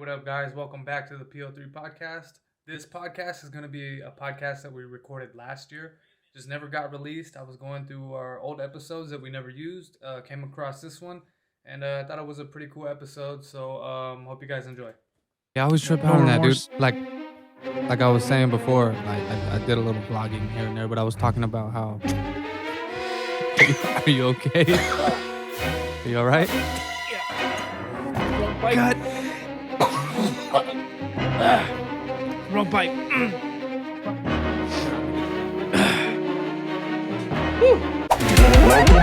What up, guys? Welcome back to the PO3 Podcast. This podcast is going to be a podcast that we recorded last year. Just never got released. I was going through our old episodes that we never used. Came across this one, and I thought it was a pretty cool episode. So hope you guys enjoy. Yeah, I was tripping on that, dude. Like I was saying before, like I did a little vlogging here and there, but I was talking about how. Are you okay? Are you all right? God. Wrong pipe. Welcome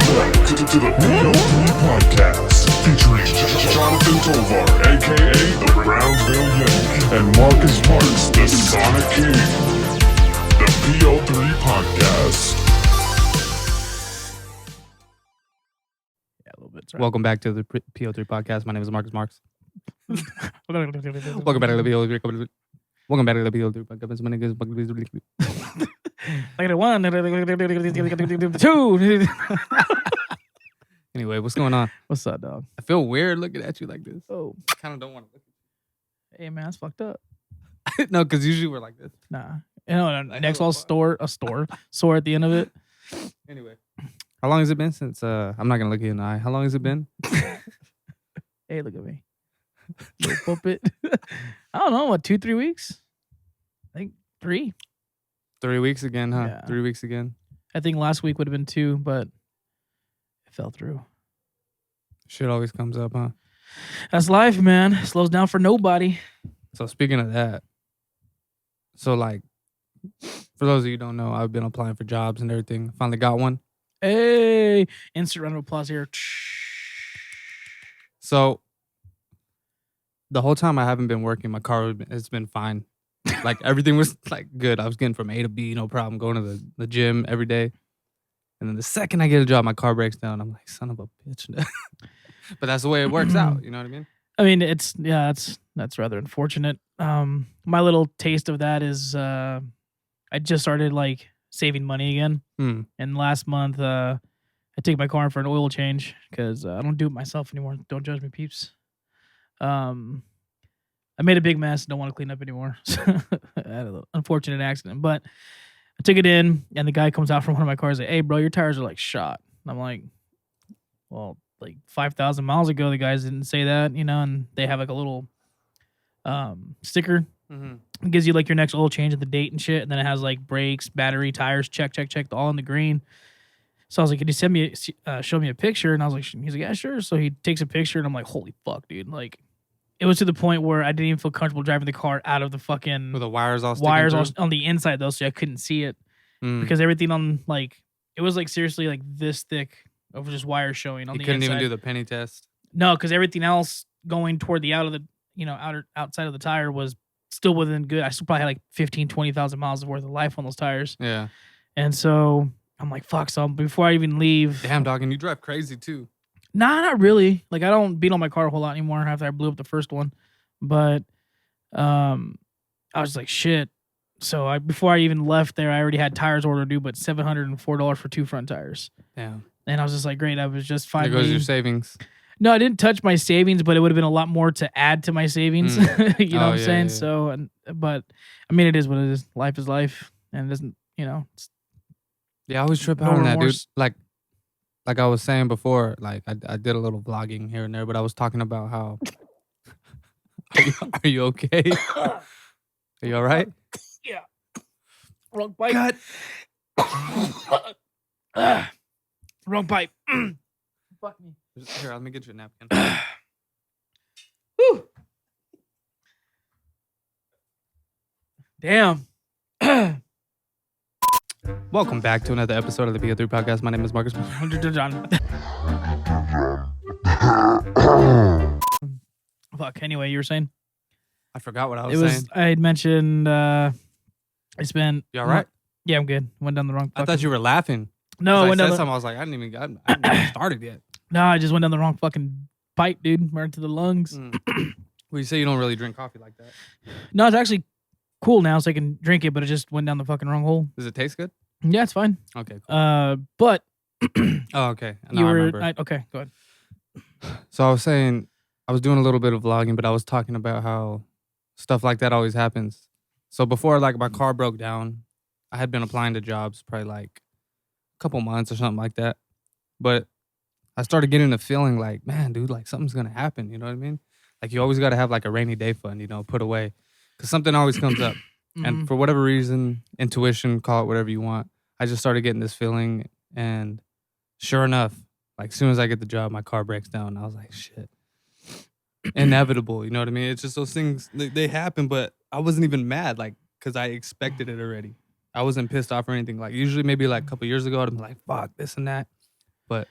back to the PO3 Podcast, featuring Jonathan Tovar, a.k.a. the Brownsville Yeti, and Marcus Marks, the Sonic King. The PO3 Podcast. Yeah, a little bit. Sorry. Welcome back to the PO3 Podcast. My name is Marcus Marks. Welcome back to the PO3. Welcome back to the PO3 Podcast. My name is Like one, two. Anyway, what's going on? What's up, dog? I feel weird looking at you like this. Oh, I kind of don't want to look hey man, that's fucked up. at you. No, because usually we're like this. Nah, next all sore at the end of it. Anyway, how long has it been since? I'm not gonna look you in the eye. How long has it been? Hey, look at me. Little puppet. I don't know, what, 2-3 weeks? I think 3. 3 weeks again, huh? Yeah. 3 weeks again. I think last week would have been 2, but it fell through. Shit always comes up, huh? That's life, man. Slows down for nobody. So speaking of that, so like, for those of you who don't know, I've been applying for jobs and everything. Finally got one. Hey, instant round of applause here. So the whole time I haven't been working, my car has been fine. Like everything was like good. I was getting from A to B, no problem, going to the gym every day. And then the second I get a job, my car breaks down. I'm like, son of a bitch. But that's the way it works out. You know what I mean? I mean, that's rather unfortunate. My little taste of that is I just started like saving money again. And last month I took my car in for an oil change because I don't do it myself anymore. Don't judge me, peeps. I made a big mess. Don't want to clean up anymore. I had an unfortunate accident, but I took it in, and the guy comes out from one of my cars like, "Hey, bro, your tires are like shot." And I'm like, "Well, like 5,000 miles ago, the guys didn't say that, you know." And they have like a little sticker. It gives you like your next oil change and the date and shit, and then it has like brakes, battery, tires, check, all in the green. So I was like, "Can you show me a picture?" And I was like, he's like, "Yeah, sure." So he takes a picture, and I'm like, "Holy fuck, dude!" Like, it was to the point where I didn't even feel comfortable driving the car out of the fucking With the wires all on the inside though, so I couldn't see it because everything on like it was like seriously like this thick of just wires showing on the inside. You couldn't even do the penny test. No, because everything else going toward the outside of the tire was still within good. I still probably had like 20,000 miles worth of life on those tires. Yeah. And so I'm like, fuck. So before I even leave, damn dog, and you drive crazy too. Nah, not really. Like, I don't beat on my car a whole lot anymore after I blew up the first one. But I was like, shit. So before I even left there, I already had tires ordered due, but $704 for 2 front tires. Damn. And I was just like, great. I was just There goes your savings. No, I didn't touch my savings, but it would have been a lot more to add to my savings. You know what I'm saying? Yeah. So, but I mean, it is what it is. Life is life. And it doesn't, Yeah, I was tripping no on that, dude. remorse. Like I was saying before, like I did a little vlogging here and there, but I was talking about how. Are you okay? Are you all right? Yeah. Wrong pipe. Wrong pipe. Fuck me. Here, let me get you a napkin. Whew. Damn. Welcome back to another episode of the PO3 Podcast. My name is Marcus. Fuck. Anyway, you were saying? I forgot what I was saying. I had mentioned I spent. You all right? Yeah, I'm good. Went down the wrong. I thought you were laughing. No, I went down. I was like, I haven't even started yet. No, I just went down the wrong fucking pipe, dude. Right into the lungs. Well, you say you don't really drink coffee like that. No, it's actually cool now, so I can drink it, but it just went down the fucking wrong hole. Does it taste good? Yeah, it's fine. Okay, cool. But oh, okay. you I were remember. okay. Go ahead. So I was saying, I was doing a little bit of vlogging, but I was talking about how stuff like that always happens. So before like my car broke down, I had been applying to jobs probably like a couple months or something like that. But I started getting the feeling like, man, dude, like something's gonna happen. You know what I mean? Like you always got to have like a rainy day fund, put away, because something always comes up. And for whatever reason, intuition, call it whatever you want, I just started getting this feeling, and sure enough, like as soon as I get the job, my car breaks down. I was like, shit, inevitable. You know what I mean? It's just those things, they happen, but I wasn't even mad, like, because I expected it already. I wasn't pissed off or anything. Like usually maybe like a couple years ago, I'd be like, fuck this and that. But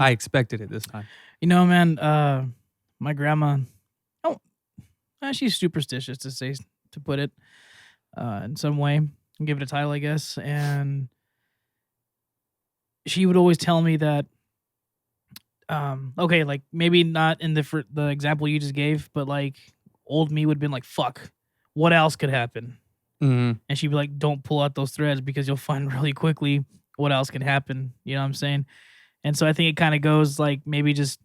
I expected it this time. Man, my grandma, she's superstitious to put it in some way, and give it a title, I guess. And she would always tell me that, okay, like maybe not in the example you just gave, but like old me would have been like, fuck, what else could happen? Mm-hmm. And she'd be like, don't pull out those threads because you'll find really quickly what else can happen. You know what I'm saying? And so I think it kind of goes like maybe just,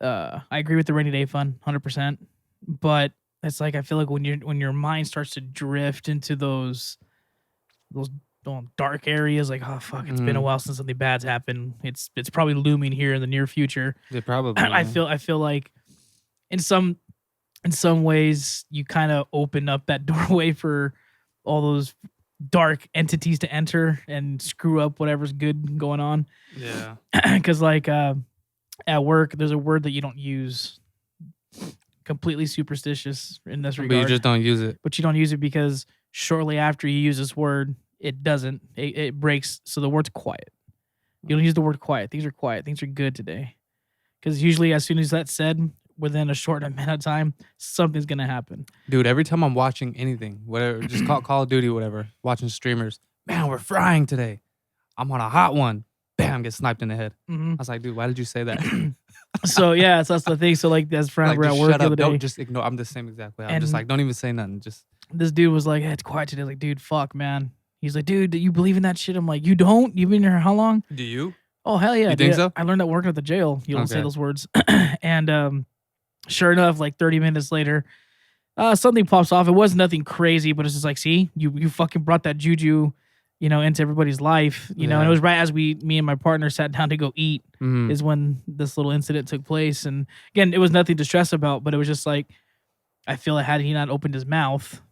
I agree with the rainy day fund 100%, but it's like, I feel like when your mind starts to drift into those dark areas, like, oh fuck, it's been a while since something bad's happened. It's probably looming here in the near future. Yeah, probably. I feel like in some ways you kind of open up that doorway for all those dark entities to enter and screw up whatever's good going on. Yeah. Because like at work, there's a word that you don't use. Completely superstitious in this regard. But you just don't use it. But you don't use it because shortly after you use this word, it breaks. So the word's quiet. You don't use the word quiet. Things are quiet. Things are good today. Because usually as soon as that's said, within a short amount of time, something's going to happen. Dude, every time I'm watching anything, whatever, just Call of Duty, whatever, watching streamers, man, we're frying today. I'm on a hot one. Bam, get sniped in the head. Mm-hmm. I was like, dude, why did you say that? So yeah, so that's the thing. So like, as friends, Like, we're at just work shut the up. other day. Don't just ignore. I'm the same exact way. I'm just And- like, don't even say nothing. Just This dude was like, hey, it's quiet today. Like, dude, fuck, man. He's like, dude, do you believe in that shit? I'm like, you don't? You've been here how long? do you? Oh, hell yeah. You think dude. so? I learned that working at the jail. You don't say Okay. those words. And sure enough, like 30 minutes later, something pops off. It was nothing crazy, but it's just like, see, you fucking brought that juju, into everybody's life, and Yeah. it was right as me and my partner sat down to go eat Mhm. is when this little incident took place. And again, it was nothing to stress about, but it was just like, I feel like had he not opened his mouth,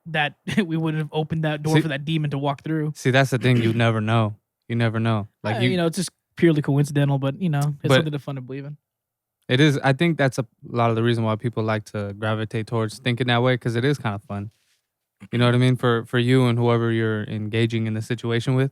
that we would have opened that door See- for that demon to walk through. See, that's the thing. You never know. You never know. Like It's just purely coincidental, but it's But- something to fun to believe in. it is. I think that's a lot of the reason why people like to gravitate towards thinking that way, because it is kind of fun. You know what I mean? For you and whoever you're engaging in the situation with.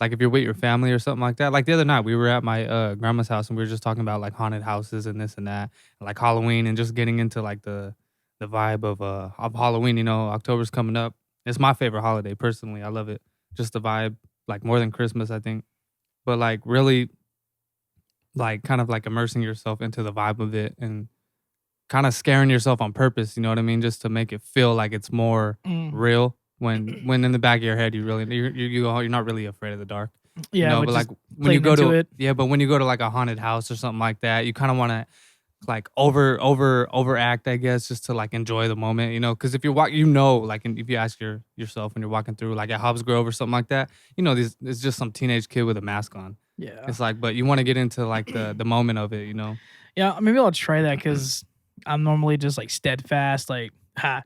Like if you're with your family or something like that. Like the other night, we were at my grandma's house and we were just talking about like haunted houses and this and that, and like Halloween, and just getting into like the vibe of Halloween. October's coming up. It's my favorite holiday personally. I love it. Just the vibe, like more than Christmas, I think. But like really, like kind of like immersing yourself into the vibe of it and kind of scaring yourself on purpose. You know what I mean? Just to make it feel like it's more real. When in the back of your head, you're not really afraid of the dark. Yeah, but like when you go to but when you go to like a haunted house or something like that, you kind of want to like overact, I guess, just to like enjoy the moment, because if you're like if you ask yourself when you're walking through like at Hobbs Grove or something like that, it's just some teenage kid with a mask on. yeah. It's like, but you want to get into like the moment of it, Yeah, maybe I'll try that because I'm normally just like steadfast, like, ha,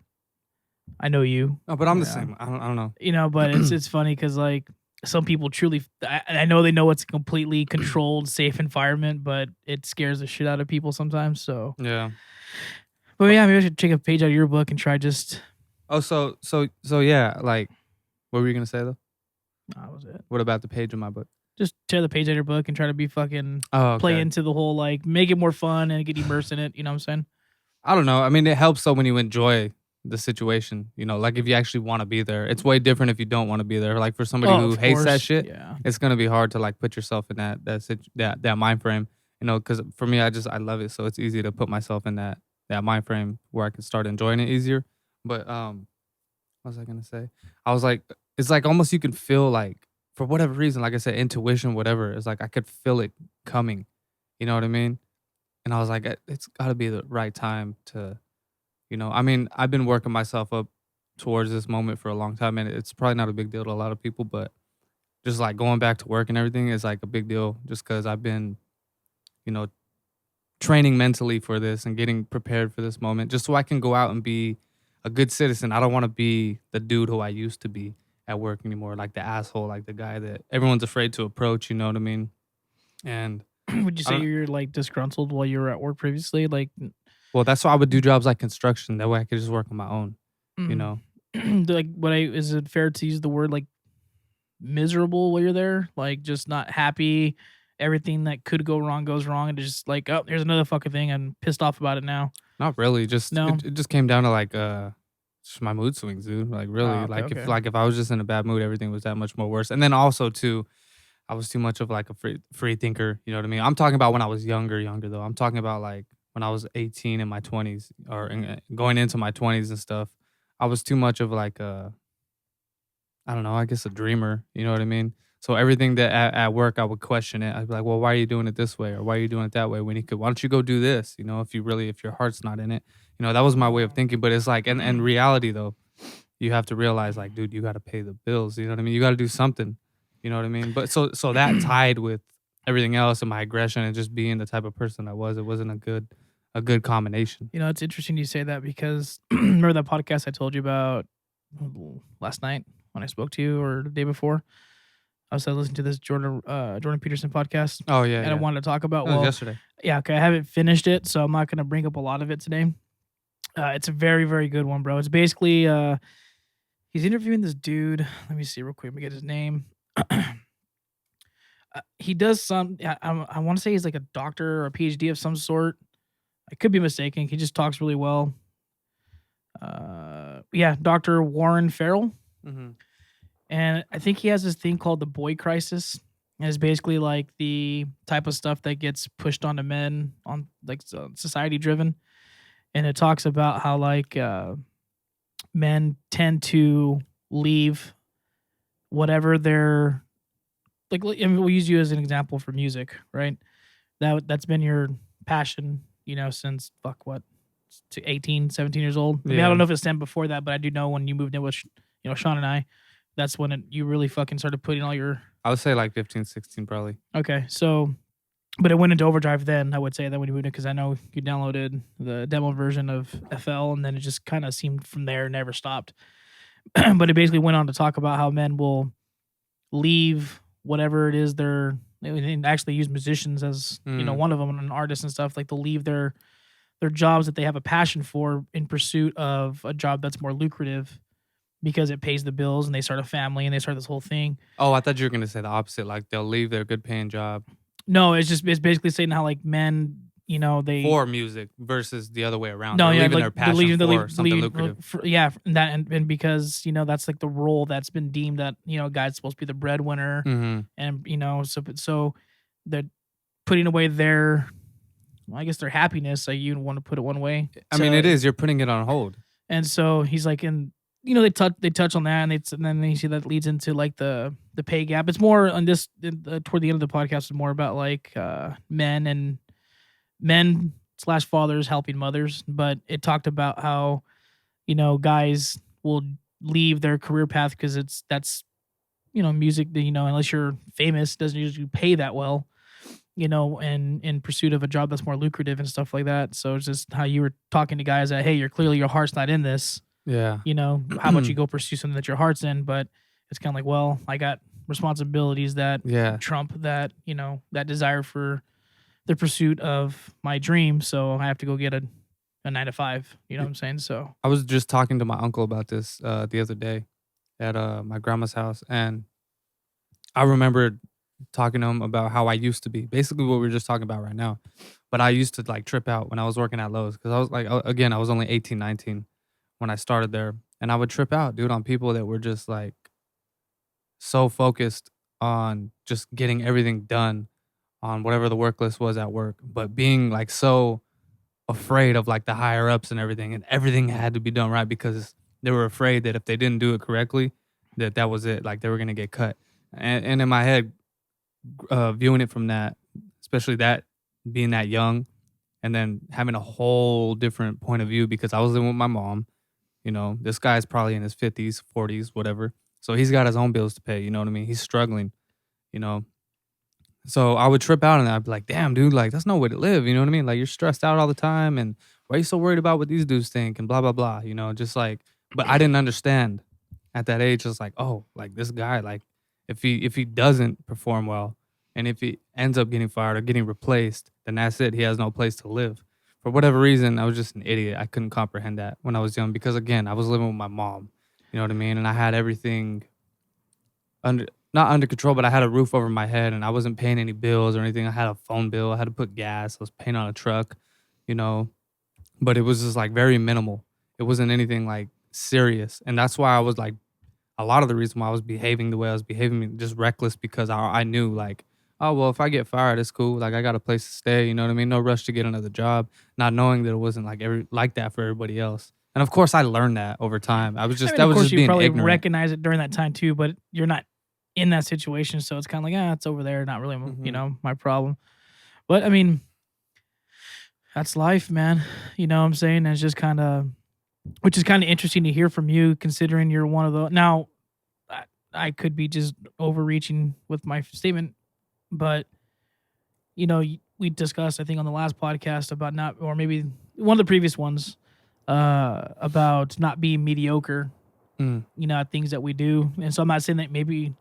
I know you. No, but I'm the Yeah. same. I don't know. But it's funny because like some people truly, I know they know it's a completely controlled, safe environment, but it scares the shit out of people sometimes. So, Yeah. but yeah, maybe I should take a page out of your book and try just. Oh, so yeah. Like, what were you gonna say though? That was it. What about the page in my book? Just tear the page out of your book and try to be fucking Oh, okay. play into the whole like make it more fun and get immersed in it. You know what I'm saying? I don't know. I mean, it helps though when you enjoy the situation. Like if you actually want to be there. It's way different if you don't want to be there. Like for somebody who of hates that course. shit, Yeah. it's gonna be hard to like put yourself in that mind frame. Because for me, I love it, so it's easy to put myself in that mind frame where I can start enjoying it easier. But what was I gonna say? I was like, it's like almost you can feel like for whatever reason, like I said, intuition, whatever. It's like I could feel it coming. You know what I mean? And I was like, it's got to be the right time to, I mean, I've been working myself up towards this moment for a long time, and it's probably not a big deal to a lot of people, but just like going back to work and everything is like a big deal just because I've been, training mentally for this and getting prepared for this moment just so I can go out and be a good citizen. I don't want to be the dude who I used to be at work anymore, like the asshole, like the guy that everyone's afraid to approach, you know what I mean? And would you say you're like disgruntled while you were at work previously? Like, well, that's why I would do jobs like construction. That way I could just work on my own, like, is it fair to use the word like miserable while you're there? Like, just not happy. Everything that could go wrong goes wrong, and just like, oh, here's another fucking thing. I'm pissed off about it now. Not really. Just No? it just came down to like just my mood swings, dude. Like really, okay. if I was just in a bad mood, everything was that much more worse. And then also too, I was too much of like a free thinker. You know what I mean? I'm talking about when I was younger though. I'm talking about like when I was 18 in my 20s or going into my 20s and stuff. I was too much of like I don't know, I guess a dreamer. You know what I mean? So everything that at work I would question it. I'd be like, well, why are you doing it this way, or why are you doing it that way? When you could, why don't you go do this? If your heart's not in it. That was my way of thinking. But it's like, and reality though, you have to realize like, dude, you got to pay the bills. You know what I mean? You got to do something. You know what I mean? But so that tied with everything else and my aggression and just being the type of person I was. It wasn't a good combination. It's interesting you say that because remember that podcast I told you about last night when I spoke to you, or the day before? I was listening to this Jordan Peterson podcast. Oh yeah, and I wanted to talk about yesterday. Yeah, okay. I haven't finished it, so I'm not going to bring up a lot of it today. It's a very, very good one, bro. It's basically he's interviewing this dude. Let me see real quick. Let me get his name. He does some. I want to say he's like a doctor or a PhD of some sort. I could be mistaken. He just talks really well. Yeah, Dr. Warren Farrell. Mm-hmm. And I think he has this thing called the boy crisis. And it's basically like the type of stuff that gets pushed onto men on like society driven. And it talks about how like men tend to leave whatever they're like. We'll use you as an example for music, right? That's been your passion, since to 18, 17 years old. I mean, I don't know if it stemmed before that, but I do know when you moved in with, Sean and I, that's when you really fucking started putting all your... I would say like 15, 16 probably. Okay, so... But it went into overdrive then, I would say, that when you moved in, because I know you downloaded the demo version of FL, and then it just kind of seemed from there, never stopped. But it basically went on to talk about how men will leave whatever it is they actually use musicians as, one of them, an artist and stuff. Like, they'll leave their jobs that they have a passion for in pursuit of a job that's more lucrative, because it pays the bills, and they start a family and they start this whole thing. Oh, I thought you were going to say the opposite. Like they'll leave their good paying job. No, it's basically saying how like men, they... For music versus the other way around. No, they're leaving like, their passion for something lucrative. And because, that's like the role that's b's deemed that, guy's supposed to be the breadwinner. Mm-hmm. And, so they're putting away their, I guess their happiness, like you want to put it one way. I mean, it is. You're putting it on hold. And so he's like, they touch on that, and then you see that leads into like the pay gap. It's more on this toward the end of the podcast. It's more about like men / fathers helping mothers, but it talked about how guys will leave their career path because that's music. Unless you're famous, doesn't usually pay that well. And in pursuit of a job that's more lucrative and stuff like that. So it's just how you were talking to guys that, hey, your heart's not in this. Yeah. How about you go pursue something that your heart's in? But it's kind of like, well, I got responsibilities that trump that, that desire for the pursuit of my dream. So I have to go get a 9 to 5. You know what I'm saying? So I was just talking to my uncle about this the other day at my grandma's house. And I remember talking to him about how I used to be. Basically what we were just talking about right now. But I used to like trip out when I was working at Lowe's. Because I was like, again, I was only 18, 19. When I started there, and I would trip out, dude, on people that were just like so focused on just getting everything done on whatever the work list was at work, but being like so afraid of like the higher ups and everything had to be done right because they were afraid that if they didn't do it correctly, that was it. Like they were gonna get cut. And in my head, viewing it from that, especially that being that young and then having a whole different point of view because I was living with my mom. You know, this guy's probably in his 50s, 40s, whatever. So he's got his own bills to pay. You know what I mean? He's struggling, you know. So I would trip out and I'd be like, damn, dude, like, that's no way to live. You know what I mean? Like, you're stressed out all the time. And why are you so worried about what these dudes think and blah, blah, blah, you know, just like, but I didn't understand at that age. It's like, oh, like this guy, like if he doesn't perform well and if he ends up getting fired or getting replaced, then that's it. He has no place to live. For whatever reason, I was just an idiot. I couldn't comprehend that when I was young because, again, I was living with my mom. You know what I mean? And I had everything not under control, but I had a roof over my head and I wasn't paying any bills or anything. I had a phone bill. I had to put gas. I was paying on a truck, you know, but it was just like very minimal. It wasn't anything like serious. And that's why I was like, a lot of the reason why I was behaving the way I was behaving, just reckless because I knew like, oh, well, if I get fired, it's cool. Like I got a place to stay, you know what I mean? No rush to get another job, not knowing that it wasn't like that for everybody else. And of course I learned that over time. I was just, I mean, that of was course just you being probably ignorant. recognize it during that time too, but you're not in that situation, so it's kind of like, it's over there, not really, you know, my problem. But I mean, that's life, man. You know what I'm saying? And it's just kind of, which is kind of interesting to hear from you, considering you're one of the. Now, I could be just overreaching with my statement, but you know, we discussed, I think, on the last podcast about not, or maybe one of the previous ones, about not being mediocre. You know, at things that we do, and so I'm not saying that maybe.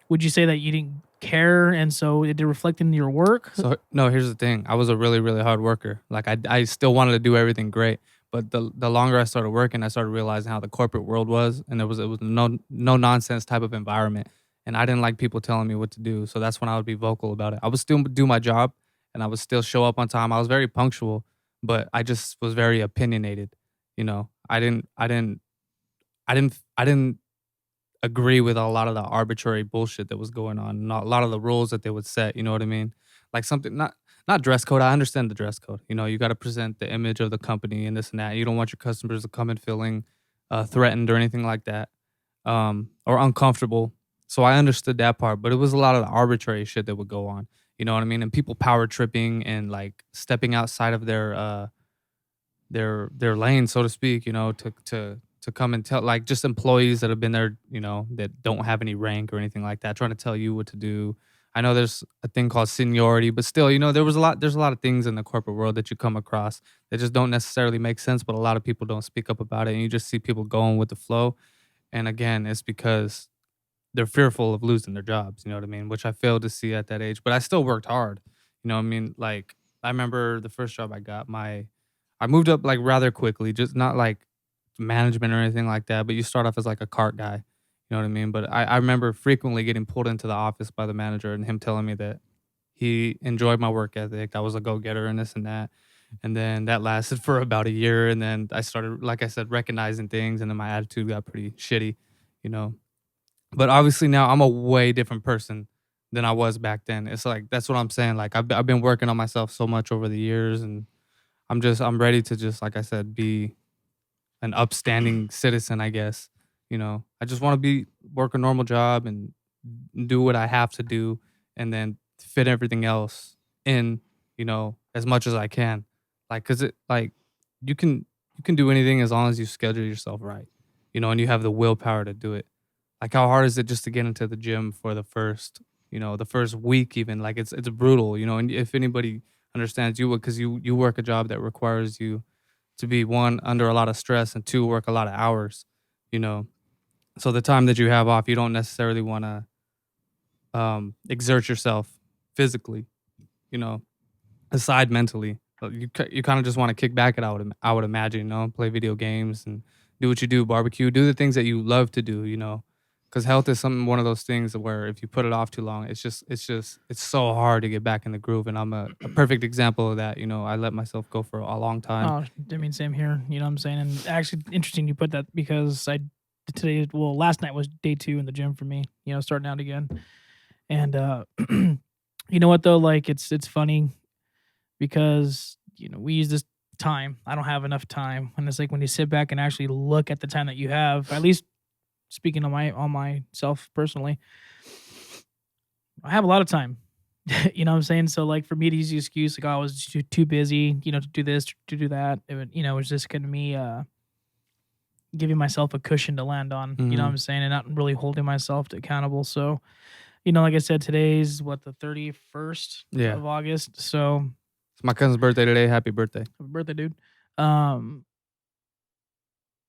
Would you say that you didn't care, and so it did reflect in your work? So no, here's the thing. I was a really, really hard worker. Like I still wanted to do everything great, but the longer I started working, I started realizing how the corporate world was, and it was no nonsense type of environment, and I didn't like people telling me what to do. So that's when I would be vocal about it. I would still do my job, and I would still show up on time. I was very punctual, but I just was very opinionated. You know, I didn't agree with a lot of the arbitrary bullshit that was going on, not a lot of the rules that they would set. You know what I mean? Like something not dress code. I understand the dress code. You know, you got to present the image of the company and this and that. You don't want your customers to come in feeling threatened or anything like that, or uncomfortable. So I understood that part, but it was a lot of the arbitrary shit that would go on. You know what I mean? And people power tripping and like stepping outside of their lane, so to speak. You know, to come and tell, like, just employees that have been there, you know, that don't have any rank or anything like that, trying to tell you what to do. I know there's a thing called seniority, but still, you know, there's a lot of things in the corporate world that you come across that just don't necessarily make sense, but a lot of people don't speak up about it, and you just see people going with the flow. And again, it's because they're fearful of losing their jobs, you know what I mean? Which I failed to see at that age, but I still worked hard. You know what I mean? Like, I remember the first job I got, I moved up like rather quickly, just not like management or anything like that, but you start off as like a cart guy, you know what I mean? But I remember frequently getting pulled into the office by the manager and him telling me that he enjoyed my work ethic. I was a go-getter and this and that. And then that lasted for about a year. And then I started, like I said, recognizing things, and then my attitude got pretty shitty, you know? But obviously now I'm a way different person than I was back then. It's like, that's what I'm saying. Like I've been working on myself so much over the years, and I'm ready to just, like I said, be an upstanding citizen, I guess. You know, I just want to work a normal job and do what I have to do, and then fit everything else in, you know, as much as I can. Like, cause you can do anything as long as you schedule yourself right, you know, and you have the willpower to do it. Like, how hard is it just to get into the gym for the first week even? Like, it's brutal, you know, and if anybody understands you, because you work a job that requires you to be, one, under a lot of stress, and two, work a lot of hours, you know. So the time that you have off, you don't necessarily want to exert yourself physically, you know, aside mentally. You kind of just want to kick back, I would imagine, you know, play video games and do what you do, barbecue, do the things that you love to do, you know. Because health is one of those things where if you put it off too long, it's so hard to get back in the groove. And I'm a perfect example of that. You know, I let myself go for a long time. Oh, I mean, same here. You know what I'm saying? And actually, interesting you put that, because last night was day 2 in the gym for me, you know, starting out again. And you know what though? Like, it's funny because, you know, we use this time. I don't have enough time. And it's like when you sit back and actually look at the time that you have, at least speaking on myself personally, I have a lot of time. You know what I'm saying? So like for me to use the excuse, like, oh, I was too busy, to do this, to do that. It was just going to me giving myself a cushion to land on, you know what I'm saying? And not really holding myself accountable. So, like I said, today's the 31st of August. So it's my cousin's birthday today. Happy birthday. Happy birthday, dude.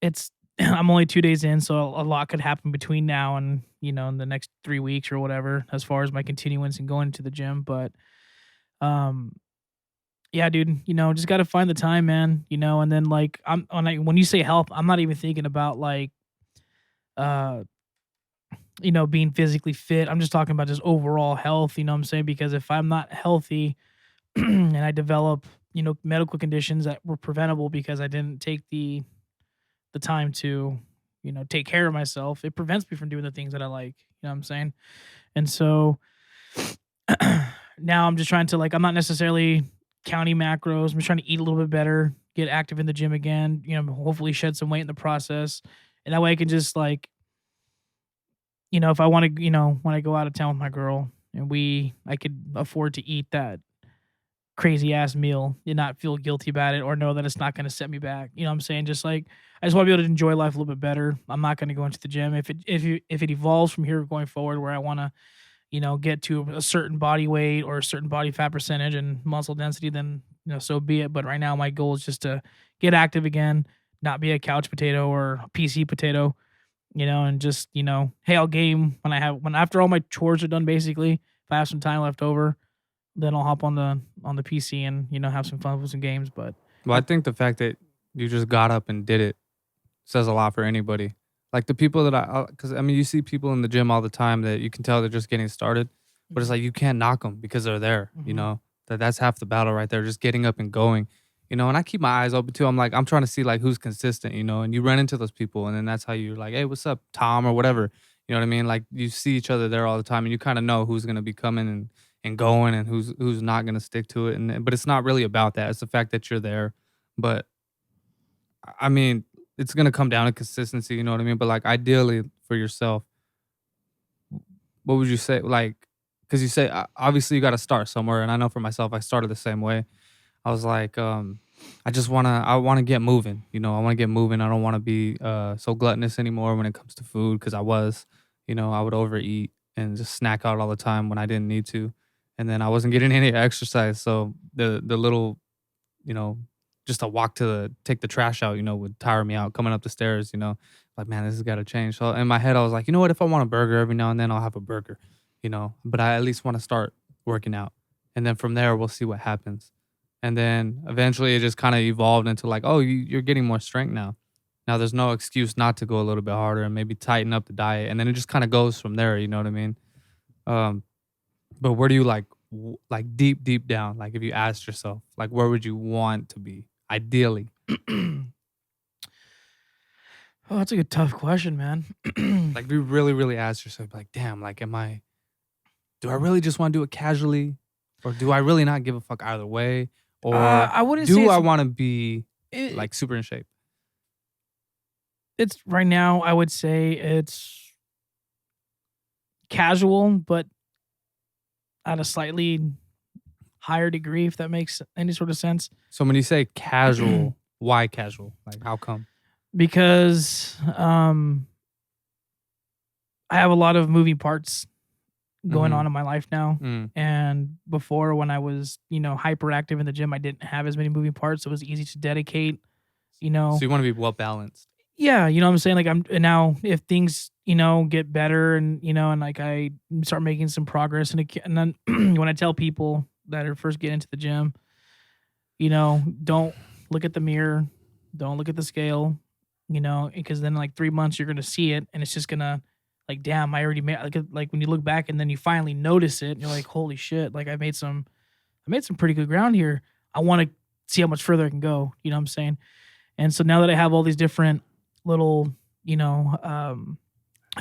It's I'm only 2 days in, so a lot could happen between now and in the next 3 weeks or whatever, as far as my continuance and going to the gym. But yeah, dude, just got to find the time, man. And then like when you say health, I'm not even thinking about like being physically fit. I'm just talking about just overall health. You know what I'm saying? Because if I'm not healthy and I develop medical conditions that were preventable because I didn't take the time to take care of myself, it prevents me from doing the things that I like. You know what I'm saying? And so now I'm just trying to I'm not necessarily counting macros. I'm just trying to eat a little bit better, get active in the gym again, hopefully shed some weight in the process. And that way I can just if I want to, when I go out of town with my girl and I could afford to eat that crazy ass meal and not feel guilty about it or know that it's not going to set me back. You know what I'm saying? Just I just want to be able to enjoy life a little bit better. I'm not going to go into the gym. If it evolves from here going forward where I want to, get to a certain body weight or a certain body fat percentage and muscle density, then, so be it. But right now my goal is just to get active again, not be a couch potato or a PC potato, and just, hey, I'll game when after all my chores are done, basically, if I have some time left over, then I'll hop on the PC and, have some fun with some games. But I think the fact that you just got up and did it says a lot for anybody. Like the people that because you see people in the gym all the time that you can tell they're just getting started, but it's like you can't knock them because they're there. Mhm. That's half the battle right there, just getting up and going. And I keep my eyes open too. I'm trying to see who's consistent, and you run into those people, and then that's how you're like, hey, what's up, Tom, or whatever. You know what I mean? Like you see each other there all the time, and you kind of know who's gonna be coming and going, and who's not gonna stick to it. But it's not really about that. It's the fact that you're there. But it's gonna come down to consistency. You know what I mean? But ideally for yourself, what would you say? Because you say obviously you got to start somewhere, and I know for myself, I started the same way. I was like, I want to get moving. I want to get moving. I don't want to be so gluttonous anymore when it comes to food because I would overeat and just snack out all the time when I didn't need to. And then I wasn't getting any exercise. So the little, just a walk take the trash out, would tire me out coming up the stairs, like, man, this has got to change. So in my head, I was like, you know what, if I want a burger every now and then, I'll have a burger, but I at least want to start working out. And then from there, we'll see what happens. And then eventually it just kind of evolved into you're getting more strength now. Now there's no excuse not to go a little bit harder and maybe tighten up the diet. And then it just kind of goes from there. You know what I mean? But where do you deep down, if you asked yourself, where would you want to be ideally? Oh, that's a good, tough question, man. If you really, really ask yourself, damn, do I really just want to do it casually? Or do I really not give a fuck either way? Or I wouldn't do say I want to be super in shape? It's right now, I would say it's casual, but at a slightly higher degree, if that makes any sort of sense. So when you say casual, why casual? How come? Because I have a lot of moving parts going on in my life now. And before, when I was, hyperactive in the gym, I didn't have as many moving parts. So it was easy to dedicate, So you want to be well balanced. Yeah, you know what I'm saying? Now if things, get better and, and I start making some progress and then when I tell people that are first getting into the gym, don't look at the mirror, don't look at the scale, because then 3 months you're going to see it and it's just going to damn, I already made, when you look back and then you finally notice it and you're like, holy shit, I made some pretty good ground here. I want to see how much further I can go. You know what I'm saying? And so now that I have all these different little,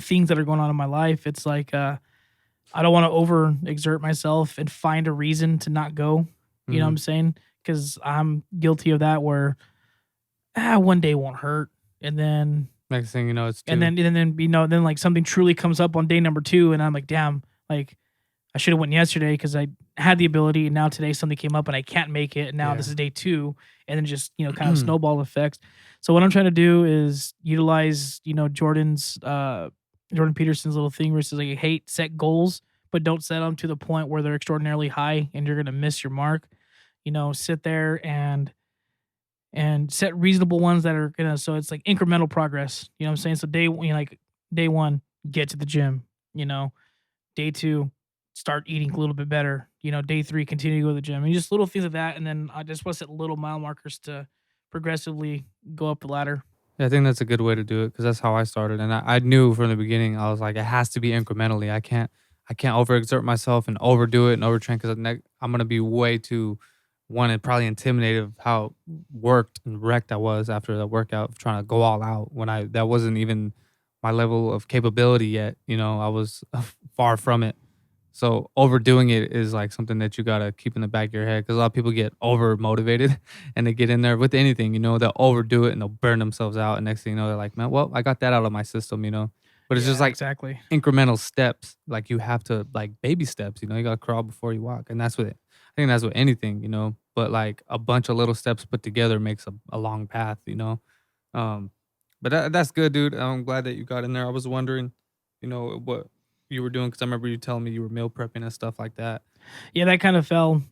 things that are going on in my life, it's I don't want to overexert myself and find a reason to not go. You know what I'm saying? Because I'm guilty of that where one day won't hurt. And then next thing you know, it's two. And then then something truly comes up on day number 2 and I'm like, damn, I I should have went yesterday because I had the ability, and now today something came up and I can't make it, and now this is day 2, and then just kind of snowball effects. So what I'm trying to do is utilize Jordan Peterson's little thing where it says like, hey, set goals, but don't set them to the point where they're extraordinarily high and you're gonna miss your mark. Sit there and set reasonable ones that are gonna, so it's like incremental progress. You know what I'm saying? So day 1, get to the gym. Day 2, start eating a little bit better. Day 3, continue to go to the gym. And just little things like that. And then I just want to set little mile markers to progressively go up the ladder. Yeah, I think that's a good way to do it because that's how I started. And I knew from the beginning, I was like, it has to be incrementally. I can't overexert myself and overdo it and overtrain because I'm going to be way too, and probably intimidated of how worked and wrecked I was after the workout, trying to go all out when that wasn't even my level of capability yet. I was far from it. So overdoing it is like something that you got to keep in the back of your head because a lot of people get over motivated and they get in there with anything, they'll overdo it and they'll burn themselves out. And next thing you know, they're like, man, well, I got that out of my system, but it's just like exactly incremental steps. Like you have to like baby steps, you got to crawl before you walk. And that's what I think that's with anything, but like a bunch of little steps put together makes a long path, But that's good, dude. I'm glad that you got in there. I was wondering, what you were doing because I remember you telling me you were meal prepping and stuff like that. Yeah, that kind of fell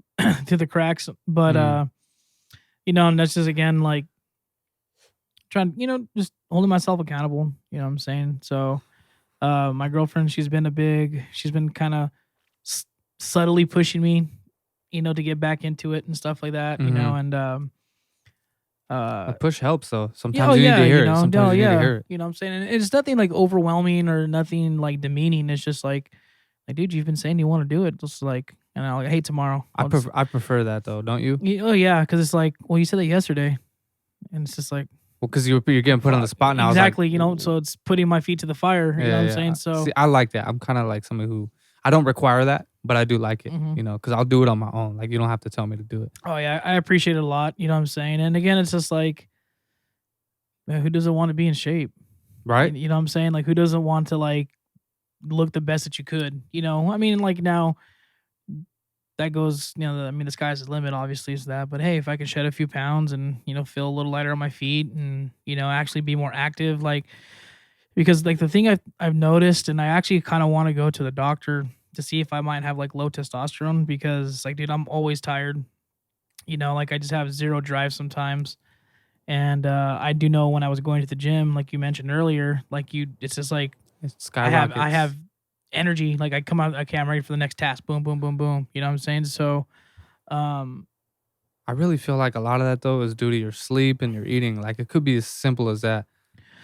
through the cracks, but and that's just again like trying, just holding myself accountable. You know what I'm saying? So, my girlfriend, she's been kind of subtly pushing me, to get back into it and stuff like that. And a push helps though. Sometimes you need to hear it. Sometimes you need to hear it. You know what I'm saying? And it's nothing like overwhelming or nothing like demeaning. It's just like, dude, you've been saying you want to do it. Just like, and I'm like, hey, tomorrow. I prefer that though, don't you? Oh yeah, because it's like, well, you said that yesterday, and it's just like, well, because you're getting put on the spot now. Exactly, so it's putting my feet to the fire. You know what I'm saying? So see, I like that. I'm kind of like somebody who I don't require that, but I do like it. Because I'll do it on my own. Like you don't have to tell me to do it. Oh yeah, I appreciate it a lot. You know what I'm saying? And again, it's just like, man, who doesn't want to be in shape? Right? You know what I'm saying? Like who doesn't want to like look the best that you could? I mean, like now that goes, the sky's the limit, obviously, is that. But hey, if I can shed a few pounds and, feel a little lighter on my feet and, actually be more active, like, because like the thing I've noticed, and I actually kind of want to go to the doctor to see if I might have like low testosterone because like, dude, I'm always tired. Like I just have zero drive sometimes. And I do know when I was going to the gym, like you mentioned earlier, like it's just like, I have energy. Like I come out, okay, I'm ready for the next task. Boom, boom, boom, boom. You know what I'm saying? So, I really feel like a lot of that though is due to your sleep and your eating. Like it could be as simple as that.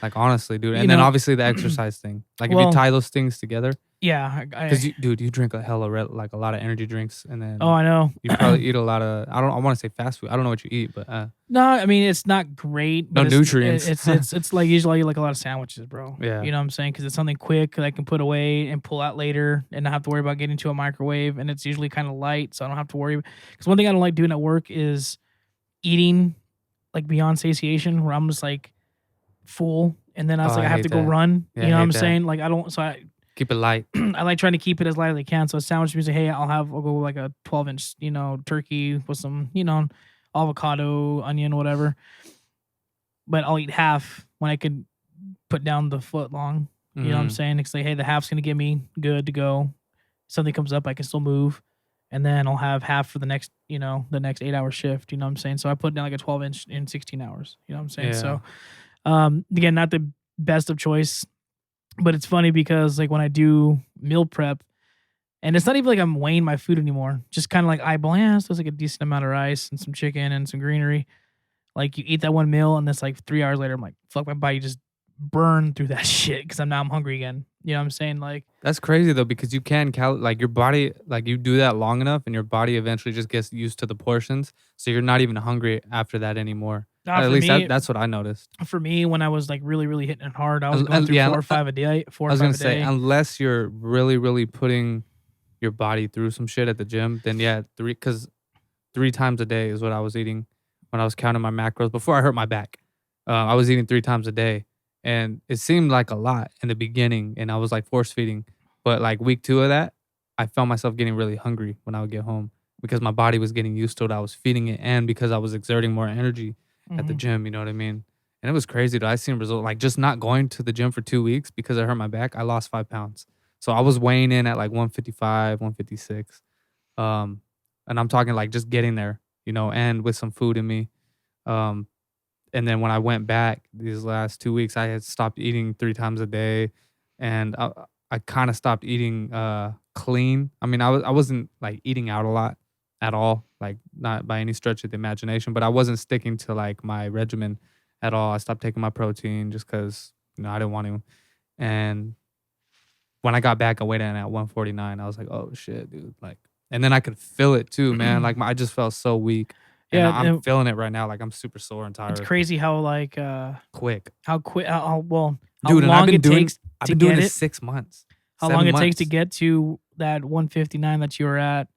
Like honestly, dude. And then obviously the exercise thing. Like if you tie those things together. Yeah, because you drink a hell of like a lot of energy drinks, and then I know you probably eat a lot of I want to say fast food. I don't know what you eat, but no, I mean it's not great. No nutrients. It's like usually like a lot of sandwiches, bro. Yeah, you know what I'm saying? Because it's something quick that I can put away and pull out later, and not have to worry about getting to a microwave. And it's usually kind of light, so I don't have to worry. Because one thing I don't like doing at work is eating like beyond satiation, where I'm just like full, and then I have to go run. Yeah, you know what I'm saying? Like I don't. So I keep it light. I like trying to keep it as light as I can. So a sandwich means, hey, I'll go like a 12-inch, turkey with some, avocado, onion, whatever. But I'll eat half when I could put down the foot long. You know what I'm saying? It's like, hey, the half's gonna get me good to go. Something comes up, I can still move. And then I'll have half for the next 8-hour shift. You know what I'm saying? So I put down like a 12-inch in 16 hours. You know what I'm saying? Yeah. So again, not the best of choice. But it's funny because like when I do meal prep, and it's not even like I'm weighing my food anymore, just kind of like eyeball, so it's like a decent amount of rice and some chicken and some greenery. Like you eat that one meal and it's like 3 hours later, I'm like, fuck, my body just burned through that shit because I'm hungry again. You know what I'm saying? Like that's crazy though, because you can like your body, like you do that long enough and your body eventually just gets used to the portions. So you're not even hungry after that anymore. At least that's what I noticed. For me, when I was like really, really hitting it hard, I was going through 4 or 5 a day. I was going to say, unless you're really, really putting your body through some shit at the gym, then yeah, 3 times a day is what I was eating when I was counting my macros before I hurt my back. I was eating 3 times a day, and it seemed like a lot in the beginning, and I was like force feeding. But like week 2 of that, I felt myself getting really hungry when I would get home because my body was getting used to it. I was feeding it, and because I was exerting more energy at the gym. You know what I mean? And it was crazy. Dude. I seen results like just not going to the gym for 2 weeks because I hurt my back. I lost 5 pounds. So I was weighing in at like 155, 156. And I'm talking like just getting there, you know, and with some food in me. And then when I went back these last 2 weeks, I had stopped eating 3 times a day, and I kind of stopped eating clean. I mean, I wasn't like eating out a lot at all, like not by any stretch of the imagination, but I wasn't sticking to like my regimen at all. I stopped taking my protein just because, you know, I didn't want to. And when I got back, I weighed in at 149. I was like, oh shit, dude. Like, and then I could feel it too, man. Like I just felt so weak. And Yeah, I'm feeling it right now. Like I'm super sore and tired. It's crazy how like Quick. how quick how long Dude, it takes I've to been doing get it it. 6 months. How 7 long it takes to months. get to that 159 that you were at,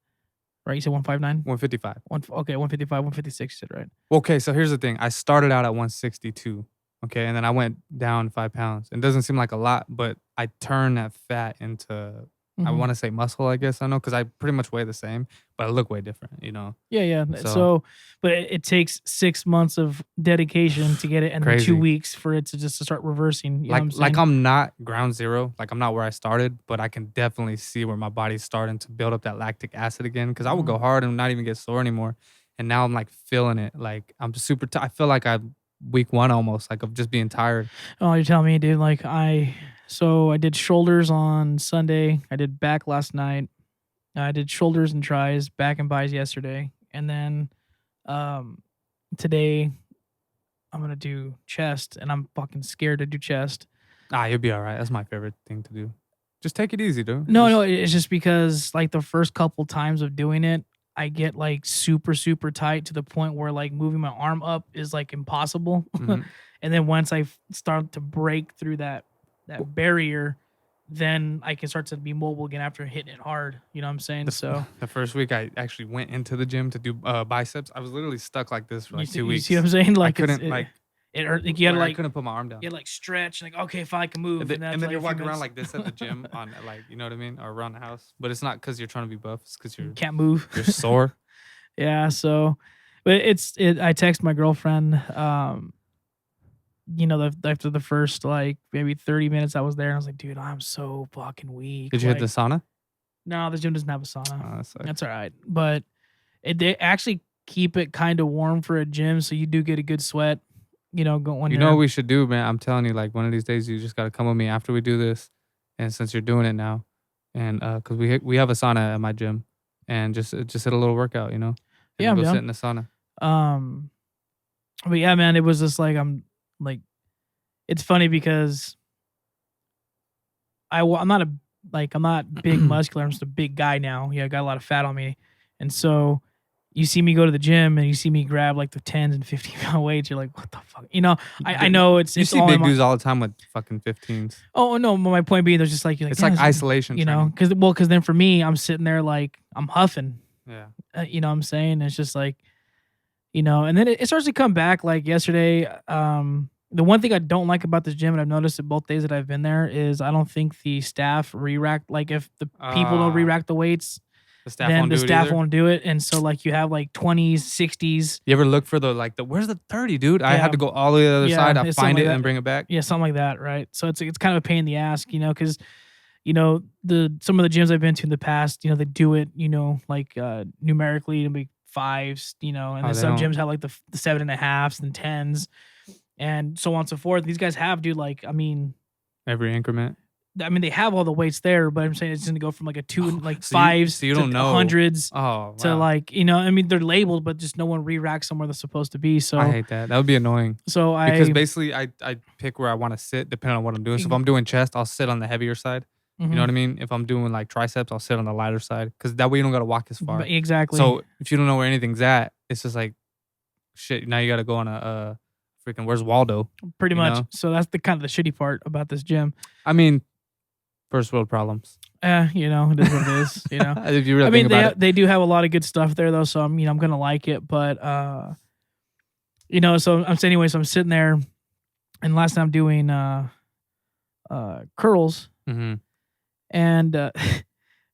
right? You said 159? 155. Okay, 155, 156 you said, right? Okay, so here's the thing. I started out at 162. Okay, and then I went down 5 pounds. It doesn't seem like a lot, but I turned that fat into, I Mhm. want to say muscle, I guess. I know, because I pretty much weigh the same, but I look way different, you know? Yeah. So- So, but it takes 6 months of dedication to get it, and then 2 Crazy. weeks for it to just to start reversing. You know what I'm saying? Like I'm not ground zero. Like I'm not where I started, but I can definitely see where my body's starting to build up that lactic acid again. Because I would go hard and not even get sore anymore, and now I'm like feeling it. Like I'm super. I feel like I'm week 1 almost. Like of just being tired. Oh, you're telling me, dude. Like I did shoulders on Sunday. I did back last night. I did shoulders and tries, back and bis yesterday, and then today I'm gonna do chest, and I'm fucking scared to do chest. You'll be all right. That's my favorite thing to do. Just take it easy, dude. No, it's just because like the first couple times of doing it, I get like super, super tight to the point where like moving my arm up is like impossible. Mhm. And then once I start to break through that barrier, then I can start to be mobile again after hitting it hard. You know what I'm saying? So The first week I actually went into the gym to do biceps. I was literally stuck like this for like 2 you weeks. see what I'm saying? Like I couldn't it hurt. Like you had to I like couldn't put my arm down. you had to like stretch. Like okay, if I can move, And then, that's, and then like, you're a few walking around minutes. like this at the gym on like, you know what I mean, or around the house. But it's not because you're trying to be buff. It's because you're Can't move. sore. Yeah, so but I text my girlfriend you know, after the first like maybe 30 minutes I was there, and I was like, dude, I'm so fucking weak. Did you hit the sauna? No, the gym doesn't have a sauna. Oh, that sucks. That's all right. But they actually keep it kind of warm for a gym, so you do get a good sweat, you know, when You know what we should do, man? I'm telling you, like one of these days you just got to come with me after we do this. And since you're doing it now, and because we have a sauna at my gym, and just hit a little workout, you know? And Yeah, I'm go down. sit in the sauna. But yeah, man, it was just like it's funny because I'm not big muscular. I'm just a big guy now. Yeah, I got a lot of fat on me, and so you see me go to the gym and you see me grab like the 10s and 15-pound weights. You're like, what the fuck? You know, I know it's You see all big in my- dudes all the time with fucking 15s. Oh no, my point being, there's just like you're like It's like "Damn, isolation you know, training. because then for me, I'm sitting there like I'm huffing. Yeah. You know what I'm saying? It's just like, you know, and then it starts to come back. Like yesterday, the one thing I don't like about this gym, and I've noticed it both days that I've been there, is I don't think the staff re-rack. Like if the people don't re-rack the weights, The staff then won't the do it staff either? won't do it. And so like you have like 20s, 60s. You ever look for the where's the 30, dude? I Yeah. had to go all the way to the other Yeah, side. I it's find something it like and that. bring it back. Yeah, something like that, right? So it's kind of a pain in the ass, you know, because, you know, some of the gyms I've been to in the past, you know, they do it, you know, like numerically, it'll be 5s, you know, and Oh, then they some don't. gyms have like the 7.5s and 10s and so on and so forth. These guys have, dude, like, I mean, Every increment. they have all the weights there, but I'm saying it's going to go from like a 2 and like so 5s you to don't know. 100s Oh, to wow. like, you know, I mean, they're labeled, but just no one re-racks somewhere they're supposed to be. So, I hate that. That would be annoying. so Because basically I pick where I want to sit depending on what I'm doing. So if I'm doing chest, I'll sit on the heavier side. You know what I mean? If I'm doing like triceps, I'll sit on the lighter side. Because that way you don't got to walk as far. Exactly. So if you don't know where anything's at, it's just like, shit, now you got to go on a freaking, where's Waldo? pretty you much. know? So that's the kind of the shitty part about this gym. I mean, first world problems. You know, it is what it is, you know. If you really I mean, think about it. they do have a lot of good stuff there though, so I'm going to like it, but you know, so I'm sitting there, and last time I'm doing curls, Mm-hmm. and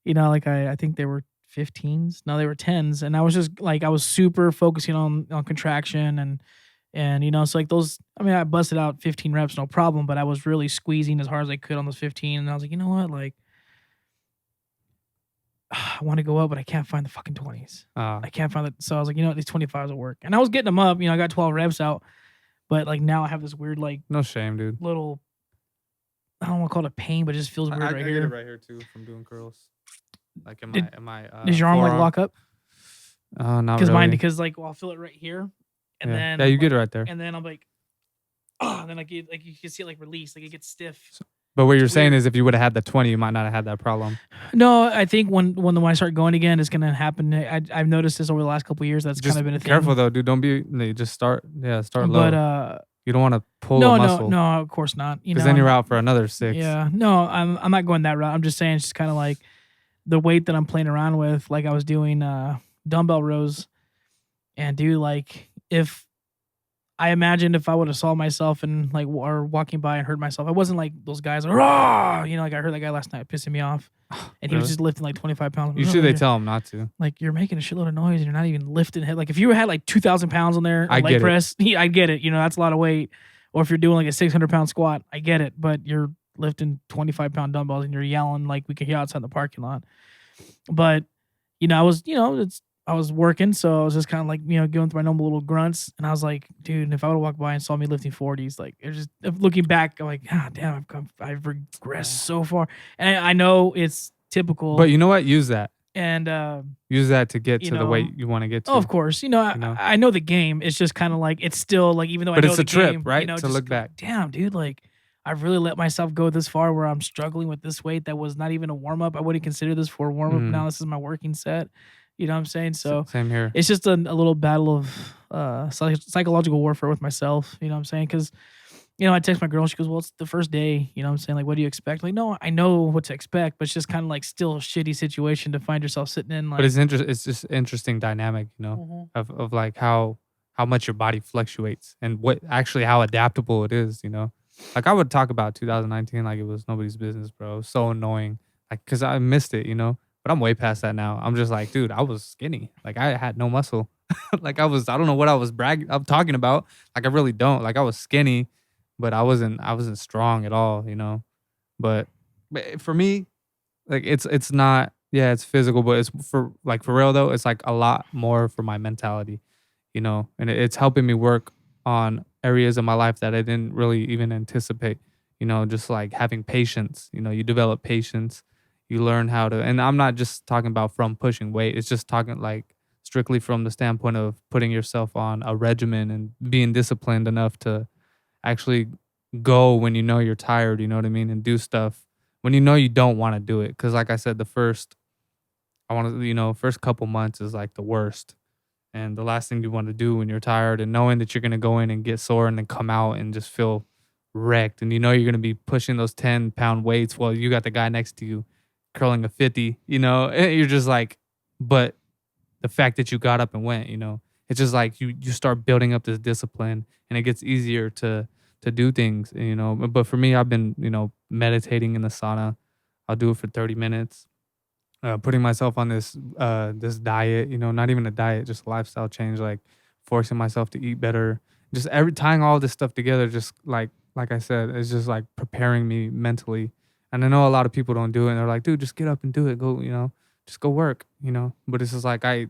You know, like I think they were 15s. No, they were 10s, and I was just like I was super focusing on contraction and you know, it's like those. I mean, I busted out 15 reps, no problem, but I was really squeezing as hard as I could on those 15, and I was like, you know what, like. I want to go up, but I can't find the fucking 20s. I can't find it. So I was like, you know what, these 25s will work. And I was getting them up. You know, I got 12 reps out. But like now I have this weird like No shame, dude. little, I don't want to call it a pain, but it just feels weird right I here. get it right here too from doing curls. Like am I does your arm like lock up? Not Because really. because like I'll feel it right here. And then you I'm get like, it right there. And then I'm like, oh, and then like you can see it like release, like it gets stiff. But what you're saying is if you would have had the 20, you might not have had that problem. No, I think when I start going again, it's gonna happen. I've noticed this over the last couple of years. That's Just kind of been a thing. Careful though, dude. Don't be. Just start. Yeah, start low. But you don't want to pull a muscle. No, of course not. Because then you're out for another 6. Yeah, no, I'm not going that route. I'm just saying it's just kind of like the weight that I'm playing around with. Like I was doing dumbbell rows, and dude, like if I imagined if I would have saw myself and like or walking by and heard myself, I wasn't like those guys. Raw! You know, like I heard that guy last night pissing me off, and he was just lifting like 25 pounds. Usually they tell him not to. Like you're making a shitload of noise and you're not even lifting it. Like if you had like 2,000 pounds on there, I leg press, I get it. You know, that's a lot of weight. Or if you're doing like a 600-pound squat, I get it. But you're lifting 25-pound dumbbells and you're yelling like we can hear outside the parking lot. But you know, I was working, so I was just kind of like, you know, going through my normal little grunts, and I was like, dude, if I would have walked by and saw me lifting 40s, like, it was just looking back, I'm like, ah, damn, I've regressed so far, and I know it's typical, but you know what? Use that, and use that to get to the weight you want to get to. Oh, of course, you know, I know the game. It's just kind of like it's still like even though I know the game, but it's a trip, right? You know, to just look back. Damn, dude, like I've really let myself go this far where I'm struggling with this weight that was not even a warm up. I wouldn't consider this for a warm up. Now this is my working set. You know what I'm saying? So same here. It's just a little battle of psychological warfare with myself. You know what I'm saying? Because, you know, I text my girl. She goes, well, it's the first day. You know what I'm saying? Like, what do you expect? Like, no, I know what to expect, but it's just kind of like still a shitty situation to find yourself sitting in. Like, but it's just interesting dynamic, you know, of like how much your body fluctuates and what actually how adaptable it is, you know. Like I would talk about 2019 like it was nobody's business, bro. It was so annoying. Like, because I missed it, you know. But I'm way past that now. I'm just like, dude, I was skinny. Like I had no muscle. Like I don't know what I'm talking about. Like I really don't. Like I was skinny, but I wasn't strong at all, you know. But for me, like it's not, yeah, it's physical, but it's for real though, it's like a lot more for my mentality, you know, and it's helping me work on areas of my life that I didn't really even anticipate, you know, just like having patience, you know, you develop patience. You learn how to, and I'm not just talking about from pushing weight. It's just talking like strictly from the standpoint of putting yourself on a regimen and being disciplined enough to actually go when you know you're tired, you know what I mean? And do stuff when you know you don't want to do it. Cause like I said, first couple months is like the worst. And the last thing you want to do when you're tired and knowing that you're going to go in and get sore and then come out and just feel wrecked. And you know you're going to be pushing those 10-pound weights while you got the guy next to you curling a 50, you know, you're just like, but the fact that you got up and went, you know, it's just like you start building up this discipline and it gets easier to do things, you know. But for me, I've been, you know, meditating in the sauna. I'll do it for 30 minutes, putting myself on this diet, you know, not even a diet, just a lifestyle change, like forcing myself to eat better, just tying all this stuff together, just like I said, it's just like preparing me mentally. And I know a lot of people don't do it. And they're like, dude, just get up and do it. Go, you know, just go work, you know. But it's just like I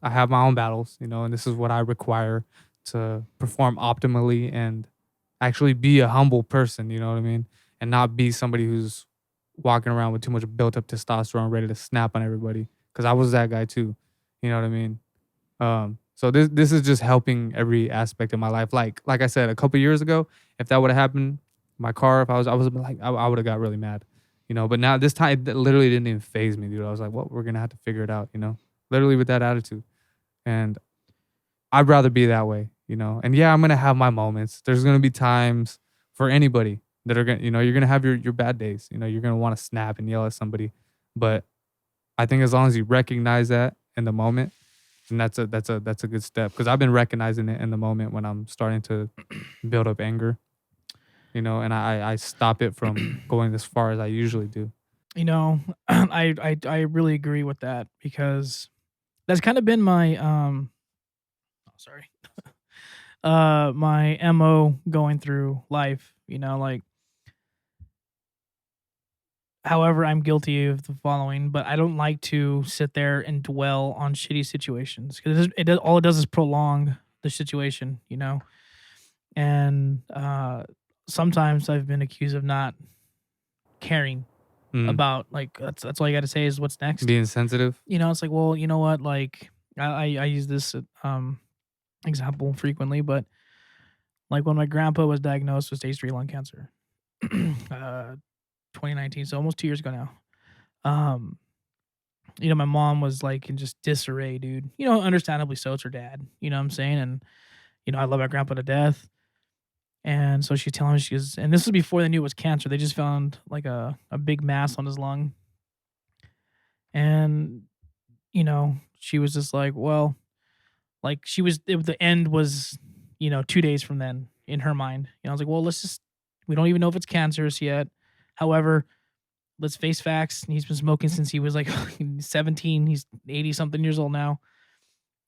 have my own battles, you know, and this is what I require to perform optimally and actually be a humble person, you know what I mean? And not be somebody who's walking around with too much built up testosterone ready to snap on everybody. Because I was that guy too, you know what I mean? So this is just helping every aspect of my life. Like I said, a couple years ago, if that would have happened, my car, if I was like, I would have got really mad, you know. But now this time, it literally didn't even faze me, dude. I was like, well, we're gonna have to figure it out, you know. Literally with that attitude, and I'd rather be that way, you know. And yeah, I'm gonna have my moments. There's gonna be times for anybody that are gonna, you know, you're gonna have your bad days. You know, you're gonna want to snap and yell at somebody, but I think as long as you recognize that in the moment, then that's a good step. Because I've been recognizing it in the moment when I'm starting to build up anger. You know, and I stop it from going as far as I usually do. You know, I really agree with that because that's kind of been my oh, sorry. My MO going through life, you know, like however I'm guilty of the following, but I don't like to sit there and dwell on shitty situations because all it does is prolong the situation, you know. And sometimes I've been accused of not caring about like that's all you got to say is what's next. Being sensitive. You know, it's like, well, you know what, like I use this example frequently, but like when my grandpa was diagnosed with stage 3 lung cancer, 2019, so almost 2 years ago now. You know, my mom was like in just disarray, dude. You know, understandably so. It's her dad. You know what I'm saying? And you know, I love my grandpa to death. And so she's telling me, she goes, and this was before they knew it was cancer. They just found like a big mass on his lung. And, you know, she was just like, well, like the end was, you know, 2 days from then in her mind. You know, I was like, well, we don't even know if it's cancerous yet. However, let's face facts. He's been smoking since he was like 17. He's 80 something years old now.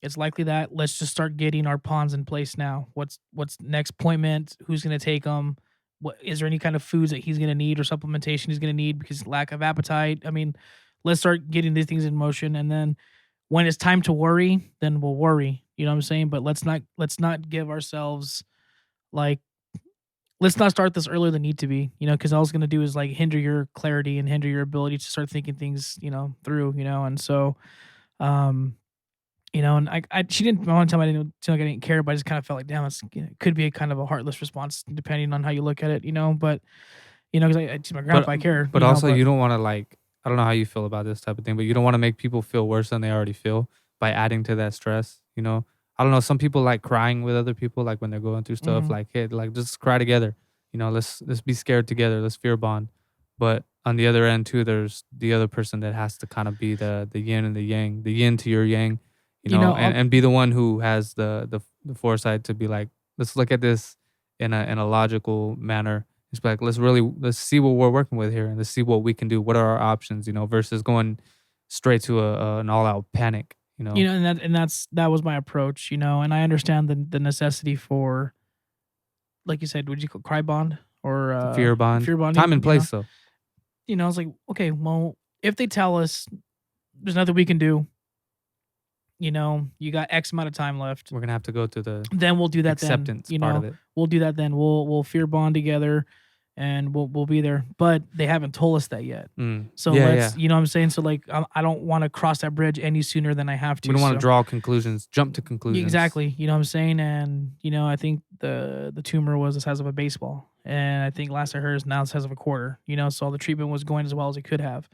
It's likely that let's just start getting our pawns in place now. What's next appointment? Who's going to take him? What is there any kind of foods that he's going to need or supplementation he's going to need because lack of appetite? I mean, let's start getting these things in motion, and then when it's time to worry, then we'll worry. You know what I'm saying? But let's not give ourselves like, let's not start this earlier than need to be. You know, because all it's going to do is like hinder your clarity and hinder your ability to start thinking things, you know, through. You know, and so. You know, and she didn't want to tell me I didn't care, but I just kind of felt like, damn, it could be a kind of a heartless response depending on how you look at it, you know. But you know, because I my grandpa, I care. But also, you don't want to like, I don't know how you feel about this type of thing, but you don't want to make people feel worse than they already feel by adding to that stress. You know, I don't know. Some people like crying with other people, like when they're going through stuff. Like, hey, like just cry together. You know, let's be scared together. Let's fear bond. But on the other end too, there's the other person that has to kind of be the yin and the yang, the yin to your yang. You know, and be the one who has the foresight to be like, let's look at this in a logical manner. It's like, let's see what we're working with here and let's see what we can do. What are our options, you know, versus going straight to an all out panic, you know. You know, that was my approach, you know, and I understand the necessity for, like you said, would you call cry bond or fear bond? Fear bonding, time and place, though. You know, I was like, okay, well, if they tell us there's nothing we can do, you know, you got X amount of time left. We're gonna have to go to the then we'll do that. Acceptance then, you part know, of it. We'll do that then. We'll fear bond together, and we'll be there. But they haven't told us that yet. So let's, you know what I'm saying. So like, I don't want to cross that bridge any sooner than I have to. We don't want to draw conclusions, jump to conclusions. Exactly. You know what I'm saying. And you know, I think the tumor was the size of a baseball, and I think last I heard is now the size of a quarter. You know, so the treatment was going as well as it could have.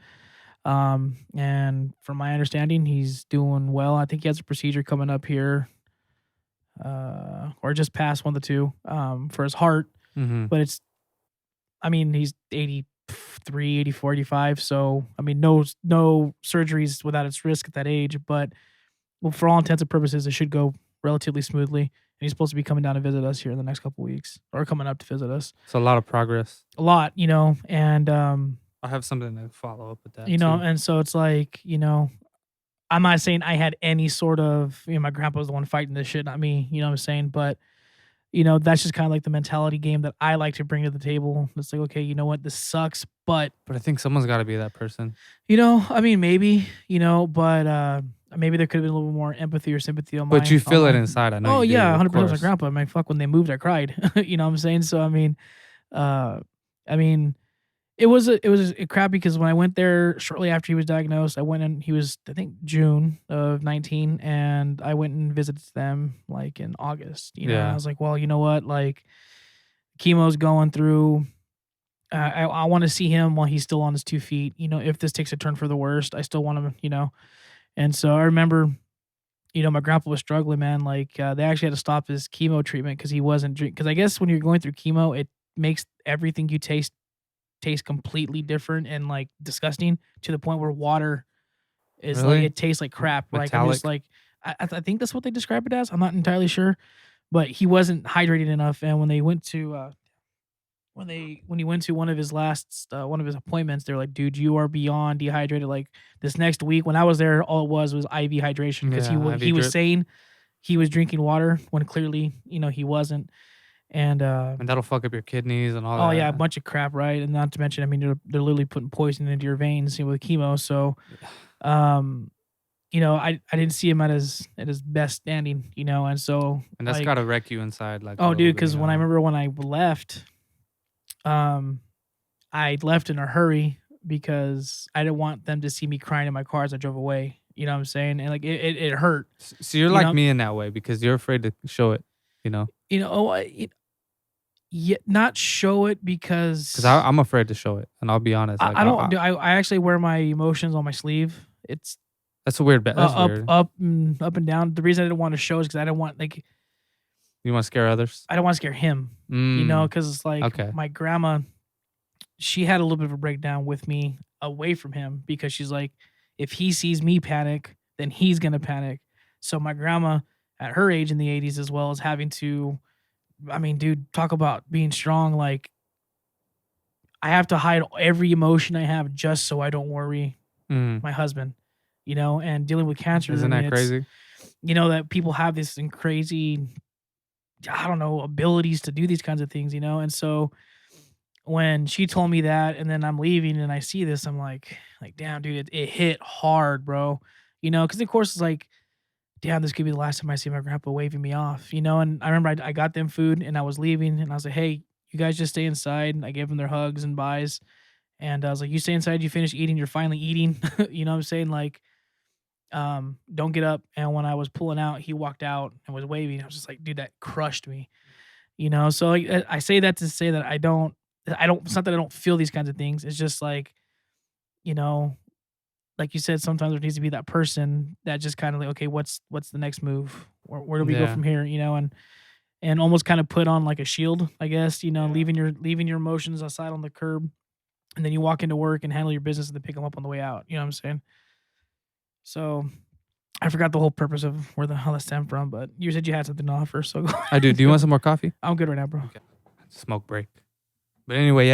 And from my understanding, he's doing well. I think he has a procedure coming up here, or just past one of the two, for his heart. But I mean, he's 83, 84, 85. So, I mean, no surgeries without its risk at that age, but well, for all intents and purposes, it should go relatively smoothly. And he's supposed to be coming down to visit us here in the next couple weeks, or coming up to visit us. So a lot of progress. A lot, you know, and, I have something to follow up with that. You know, too. and so it's like, you know, I'm not saying I had any sort of, you know, my grandpa was the one fighting this shit, not me, you know what I'm saying? But, you know, that's just kind of like the mentality game that I like to bring to the table. It's like, okay, you know what, this sucks, but I think someone's got to be that person. You know, I mean, maybe, you know, but maybe there could have been a little more empathy or sympathy on my. But you feel it inside, I know. Oh, you yeah, 100% with my grandpa. I mean, fuck, when they moved, I cried. You know what I'm saying? So, I mean, it was a crap because when I went there shortly after he was diagnosed, I went and he was, I think, June of 19, and I went and visited them like in August. You know, and I was like, well, you know what, like chemo's going through. I want to see him while he's still on his 2 feet. You know, if this takes a turn for the worst, I still want him. You know, and so I remember, you know, my grandpa was struggling, man. Like they actually had to stop his chemo treatment because he wasn't drinking. Because I guess when you're going through chemo, it makes everything you taste completely different and like disgusting to the point where water is like, it tastes like crap. Like I'm just like, I think that's what they describe it as. I'm not entirely sure, but he wasn't hydrated enough. And when they went to when he went to one of his appointments, they're like, dude, you are beyond dehydrated. Like this next week, when I was there, all it was IV hydration because he was saying he was drinking water when clearly he wasn't. And that'll fuck up your kidneys and all that. Oh yeah, a bunch of crap, right? And not to mention, I mean, they're literally putting poison into your veins with chemo. So, I didn't see him at his best standing, and so that's like, gotta wreck you inside, like. Oh, dude, because when I remember when I left, I left in a hurry because I didn't want them to see me crying in my car as I drove away. You know what I'm saying? And like it hurt. So you're like me in that way because you're afraid to show it. Yeah, not show it because I'm afraid to show it, and I'll be honest. Like, I actually wear my emotions on my sleeve. That's a weird bet. That's weird. Up and down. The reason I didn't want to show is because I don't want you want to scare others. I don't want to scare him. Because it's like my grandma, she had a little bit of a breakdown with me away from him because she's like, if he sees me panic, then he's gonna panic. So my grandma, at her age in the 80s, as well as having to. I mean, dude, talk about being strong. Like, I have to hide every emotion I have just so I don't worry my husband, and dealing with cancer. Isn't that crazy? That people have this crazy, I don't know, abilities to do these kinds of things, and so when she told me that and then I'm leaving and I see this, I'm like damn, dude, it hit hard, bro, because of course it's like, damn, this could be the last time I see my grandpa waving me off, And I remember I got them food and I was leaving and I was like, hey, you guys just stay inside. And I gave them their hugs and byes. And I was like, you stay inside, you finish eating, you're finally eating. You know what I'm saying? Like, don't get up. And when I was pulling out, he walked out and was waving. I was just like, dude, that crushed me. So like, I say that to say that I don't, it's not that I don't feel these kinds of things. It's just like, like you said, sometimes there needs to be that person that just kind of like, okay, what's the next move? Where do we go from here? And almost kind of put on like a shield, I guess, leaving your emotions aside on the curb. And then you walk into work and handle your business and then pick them up on the way out. You know what I'm saying? So I forgot the whole purpose of where the hell that stemmed from, but you said you had something to offer. So I do. Do you want some more coffee? I'm good right now, bro. Okay. Smoke break. But anyway,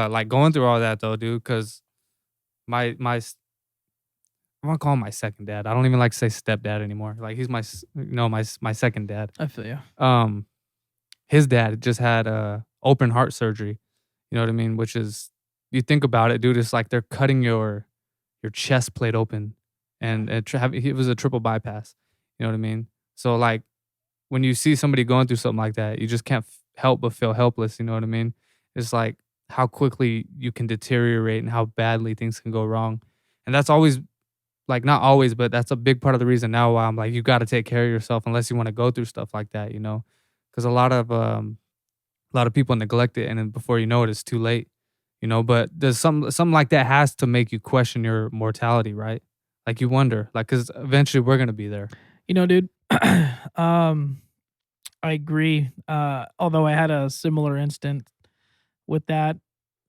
like going through all that though, dude, because I want to call him my second dad. I don't even like to say stepdad anymore. Like he's my second dad. I feel you. His dad just had open heart surgery. You know what I mean? Which is, you think about it, dude, it's like they're cutting your chest plate open, and it was a triple bypass. You know what I mean? So like when you see somebody going through something like that, you just can't help but feel helpless. You know what I mean? It's like how quickly you can deteriorate and how badly things can go wrong. And that's always, like, not always, but that's a big part of the reason now why I'm like, you got to take care of yourself unless you want to go through stuff like that, because a lot of people neglect it, and then before you know it, it's too late, but there's something like that has to make you question your mortality, right? Like you wonder, like, because eventually we're going to be there. Dude, I agree. Although I had a similar instant with that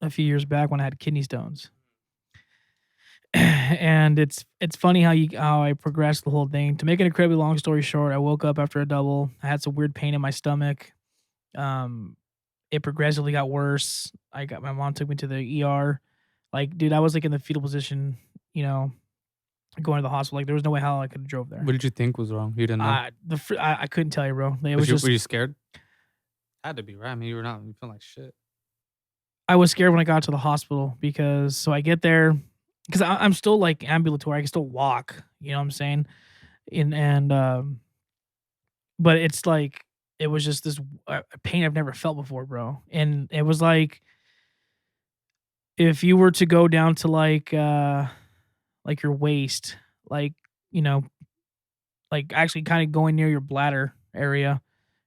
a few years back when I had kidney stones. And it's funny how I progressed the whole thing. To make an incredibly long story short, I woke up after a double. I had some weird pain in my stomach. It progressively got worse. My mom took me to the ER. Like, dude, I was like in the fetal position, going to the hospital. Like, there was no way how I could have drove there. What did you think was wrong? You didn't know? I couldn't tell you, bro. Were you scared? Had to be, right? I mean, you feeling like shit. I was scared when I got to the hospital so I get there because I'm still like ambulatory. I can still walk. You know what I'm saying? But it's like, it was just this pain I've never felt before, bro. And it was like, if you were to go down to like your waist, like, like actually kind of going near your bladder area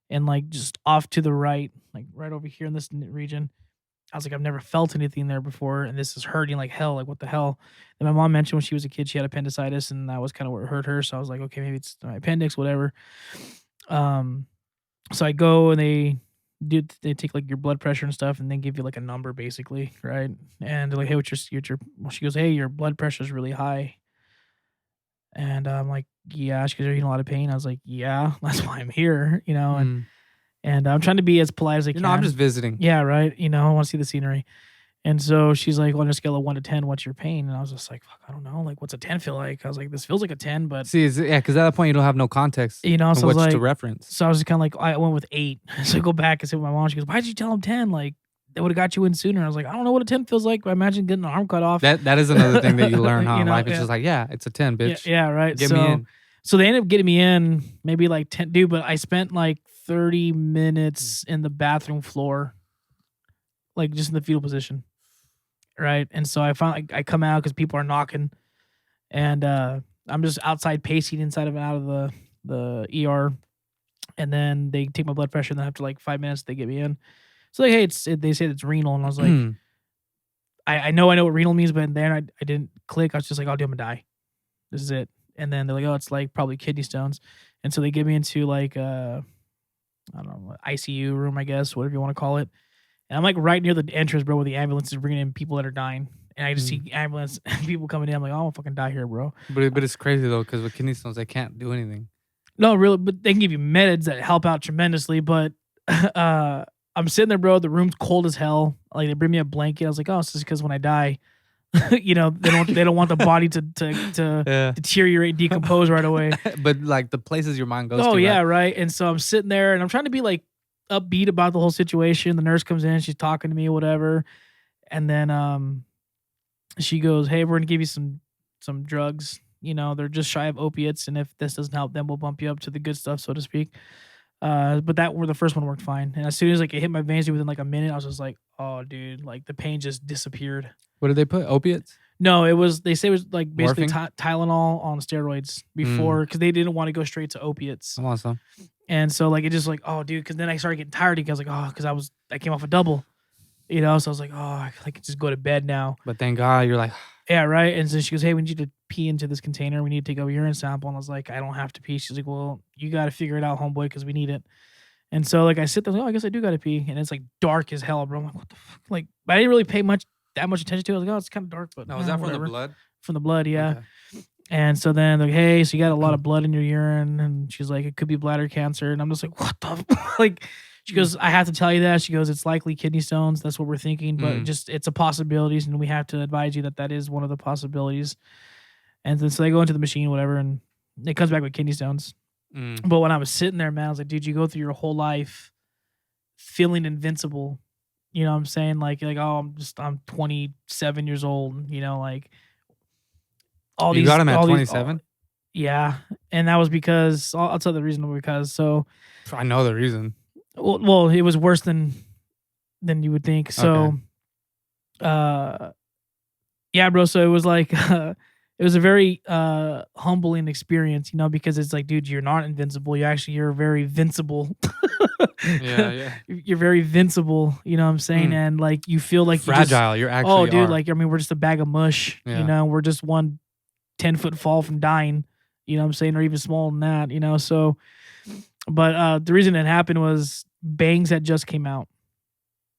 and like just off to the right, like right over here in this region. I was like, I've never felt anything there before, and this is hurting like hell. Like, what the hell? And my mom mentioned when she was a kid, she had appendicitis, and that was kind of what hurt her. So I was like, okay, maybe it's my appendix, whatever. So I go and they take like your blood pressure and stuff, and then give you like a number basically, right? And they're like, hey, what's your well, she goes, hey, your blood pressure is really high. And I'm like, yeah. She goes, are you in a lot of pain? I was like, yeah, that's why I'm here, And I'm trying to be as polite as I can. I'm just visiting. Yeah, right. I want to see the scenery. And so she's like, well, on a scale of 1 to 10, what's your pain? And I was just like, fuck, I don't know. Like, what's a 10 feel like? I was like, this feels like a 10, but See, because at that point you don't have no context. so I was which like, to reference. So I was just kind of like, I went with 8. So I go back and say with my mom, she goes, why did you tell him 10? Like, that would have got you in sooner. I was like, I don't know what a 10 feels like. I imagine getting an arm cut off. That is another thing that you learn in life. It's yeah. just like, yeah, it's a 10, bitch. Yeah, right. Get me in. So they ended up getting me in maybe like 10, dude, but I spent like 30 minutes in the bathroom floor, like just in the fetal position. Right. And so I I come out because people are knocking, and I'm just outside pacing inside of and out of the ER. And then they take my blood pressure, and then after like 5 minutes, they get me in. So like, hey, they said it's renal. And I was like, I know what renal means, but then I didn't click. I was just like, oh, dude, I'm gonna die. This is it. And then they're like, oh, it's like probably kidney stones. And so they get me into like, I don't know, ICU room, I guess, whatever you want to call it. And I'm like right near the entrance, bro, where the ambulance is bringing in people that are dying. And I just see ambulance people coming in. I'm like, oh, I'm gonna fucking die here, bro. But it's crazy though, because with kidney stones, they can't do anything. No, really, but they can give you meds that help out tremendously. But I'm sitting there, bro. The room's cold as hell. Like they bring me a blanket. I was like, oh, it's just because when I die, they don't want the body to deteriorate, decompose right away. But like the places your mind goes to. Oh yeah, right. And so I'm sitting there and I'm trying to be like upbeat about the whole situation. The nurse comes in, she's talking to me, whatever. And then she goes, hey, we're gonna give you some drugs. They're just shy of opiates, and if this doesn't help, then we'll bump you up to the good stuff, so to speak. But the first one worked fine. And as soon as like it hit my veins within like a minute, I was just like, oh dude, like the pain just disappeared. What did they put? Opiates? No, they say it was like basically Tylenol on steroids before, because they didn't want to go straight to opiates. I want some. And so like it just like, oh dude, because then I started getting tired because like, oh, because I came off a double, so I was like, oh, I can just go to bed now. But thank God you're like, yeah, right. And so she goes, hey, we need you to pee into this container. We need to take a urine sample. And I was like, I don't have to pee. She's like, well, you got to figure it out, homeboy, because we need it. And so like I sit there, like, oh, I guess I do got to pee. And it's like dark as hell, bro. I'm like, what the fuck? Like, but I didn't really pay that much attention to it. I was like, oh, it's kind of dark, but was that from whatever. the blood? From the blood, yeah. Okay. And so then like, hey, so you got a lot of blood in your urine. And she's like, it could be bladder cancer. And I'm just like, what the like. She goes, I have to tell you that. She goes, it's likely kidney stones. That's what we're thinking, but it's a possibility, and we have to advise you that is one of the possibilities. And then so they go into the machine, whatever, and it comes back with kidney stones. But when I was sitting there, man, I was like, dude, you go through your whole life feeling invincible. You know what I'm saying? Like, oh, I'm 27 years old. Like all these. You got him at 27? Yeah, and that was because I'll tell the reason because so. I know the reason. Well, it was worse than you would think. So, yeah, bro. So it was like, it was a very humbling experience, because it's like, dude, you're not invincible. You're very vincible. Yeah. You're very vincible. You know what I'm saying? And like, you feel like fragile. You're actually. Oh, dude. Like, I mean, we're just a bag of mush. Yeah. We're just 1 10-foot fall from dying. You know what I'm saying? Or even smaller than that. So. But the reason it happened was bangs had just came out,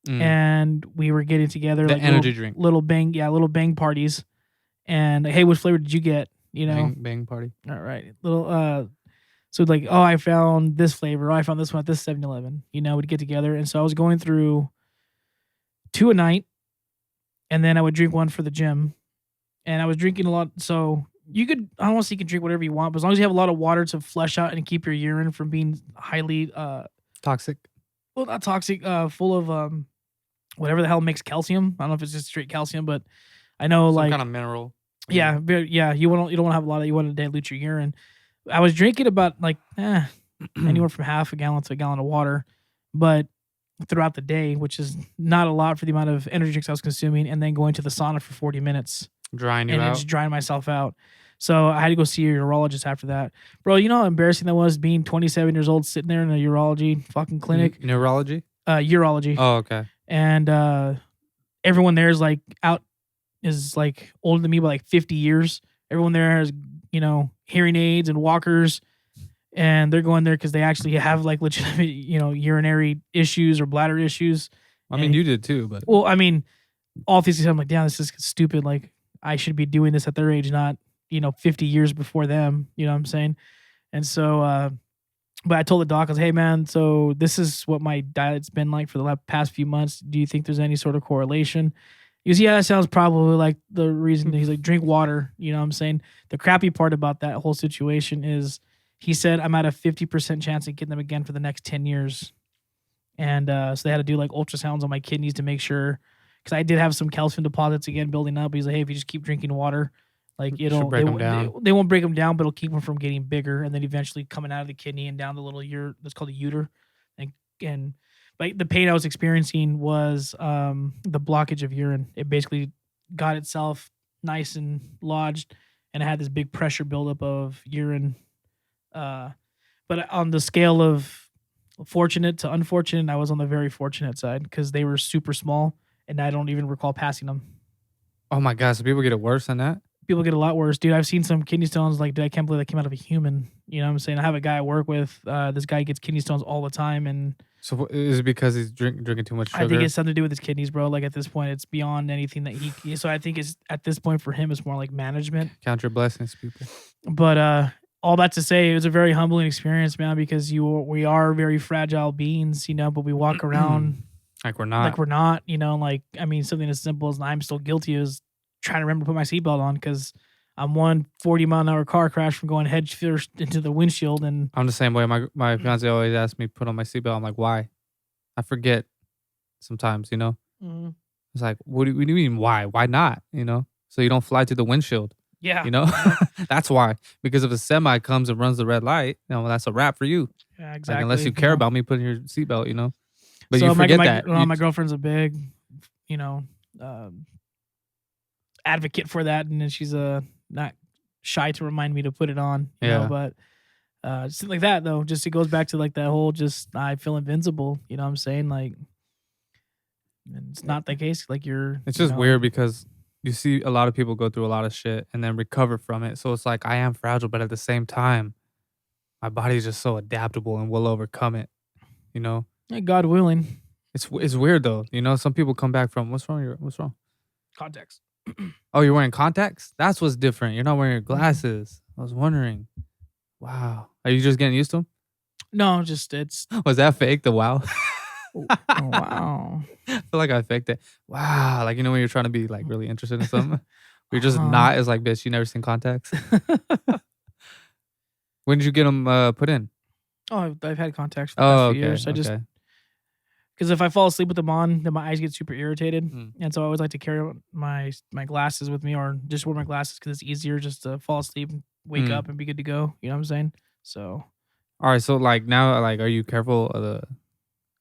and we were getting together like energy drink, little bang parties, and like, hey, what flavor did you get? Bang party. All right, little so like, oh, I found this flavor. Oh, I found this one at this 7-Eleven. We'd get together, and so I was going through 2 a night, and then I would drink 1 for the gym, and I was drinking a lot. So. I don't want to say you can drink whatever you want, but as long as you have a lot of water to flush out and keep your urine from being highly toxic. Well, not toxic, full of whatever the hell makes calcium. I don't know if it's just straight calcium, but I know some like kind of mineral. Yeah, you don't want to have a lot of. You want to dilute your urine. I was drinking about like anywhere from half a gallon to a gallon of water, but throughout the day, which is not a lot for the amount of energy drinks I was consuming, and then going to the sauna for 40 minutes. Drying you out. And just drying myself out. So I had to go see a urologist after that. Bro, you know how embarrassing that was being 27 years old sitting there in a urology fucking clinic? Neurology? Urology. Oh, okay. And everyone there is like older than me by like 50 years. Everyone there has, hearing aids and walkers. And they're going there because they actually have like legitimate, urinary issues or bladder issues. I mean, you did too, but. Well, I mean, all these things, I'm like, damn, this is stupid. Like, I should be doing this at their age, not 50 years before them. You know what I'm saying? And so But I told the doc, I was, hey man, so this is what my diet's been like for the past few months. Do you think there's any sort of correlation? He goes, yeah, that sounds probably like the reason. He's like, drink water. You know what I'm saying? The crappy part about that whole situation is he said I'm at a 50% chance of getting them again for the next 10 years. And so they had to do like ultrasounds on my kidneys to make sure, because I did have some calcium deposits again building up. He's like, hey, if you just keep drinking water, like it'll break 'em down. They won't break them down, but it'll keep them from getting bigger and then eventually coming out of the kidney and down the little that's called the uter. And like the pain I was experiencing was the blockage of urine. It basically got itself nice and lodged, and I had this big pressure buildup of urine. But on the scale of fortunate to unfortunate, I was on the very fortunate side because they were super small, and I don't even recall passing them. Oh my God! So people get it worse than that? People get a lot worse, dude. I've seen some kidney stones. Like, dude, I can't believe that came out of a human. You know what I'm saying? I have a guy I work with. This guy gets kidney stones all the time, and So is it because he's drinking too much sugar? I think it's something to do with his kidneys, bro. Like at this point, it's beyond anything that he. So I think it's at this point for him, it's more like management. Count your blessings, people. But all that to say, it was a very humbling experience, man. Because we are very fragile beings, you know. But we walk around like we're not. You know. Like I mean, something as simple as I'm still guilty is trying to remember to put my seatbelt on because I'm 40-mile-an-hour car crash from going head first into the windshield. And I'm the same way. My fiance always asks me to put on my seatbelt. I'm like, why? I forget sometimes, you know. Mm-hmm. It's like, what do you mean? Why? Why not? You know, so you don't fly through the windshield. Yeah, you know, that's why. Because if a semi comes and runs the red light, you know, that's a wrap for you. Yeah, exactly. Like, unless you care about me putting your seatbelt, you know. But so you forget that. My girlfriend's a big, you know, advocate for that, and then she's not shy to remind me to put it on. You know, but something like that though, just it goes back to like that whole just I feel invincible. You know what I'm saying? Like, it's not the case. Like It's just weird because you see a lot of people go through a lot of shit and then recover from it. So it's like I am fragile, but at the same time, my body's just so adaptable and will overcome it. You know, God willing. It's weird though. You know, some people come back from what's wrong? What's wrong? Contacts. Oh, you're wearing contacts? That's what's different. You're not wearing your glasses. I was wondering. Wow. Are you just getting used to them? No, just it's. Was that fake? The wow. Oh, wow. I feel like I faked it. Wow. Like, you know, when you're trying to be like really interested in something, you're just not as like, bitch, you never seen contacts. When did you get them put in? Oh, I've had contacts for the past few years. I just, okay. because if I fall asleep with them on, then my eyes get super irritated. And so I always like to carry my glasses with me or just wear my glasses because it's easier just to fall asleep and wake up and be good to go. You know what I'm saying? So. All right. So like now, like, are you careful of the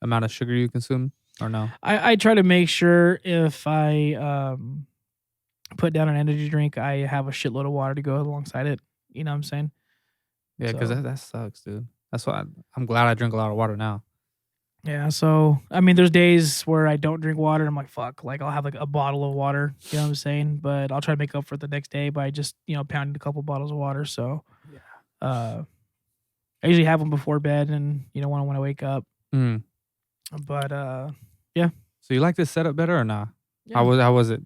amount of sugar you consume or no? I try to make sure if I put down an energy drink, I have a shitload of water to go alongside it. You know what I'm saying? Yeah, because that sucks, dude. That's why I'm glad I drink a lot of water now. Yeah, so I mean, there's days where I don't drink water. I'm like, fuck, like I'll have like a bottle of water. You know what I'm saying? But I'll try to make up for it the next day by just pounding a couple bottles of water. So, I usually have them before bed, and when I wake up. But yeah. So you like this setup better or not? Yeah. How was it?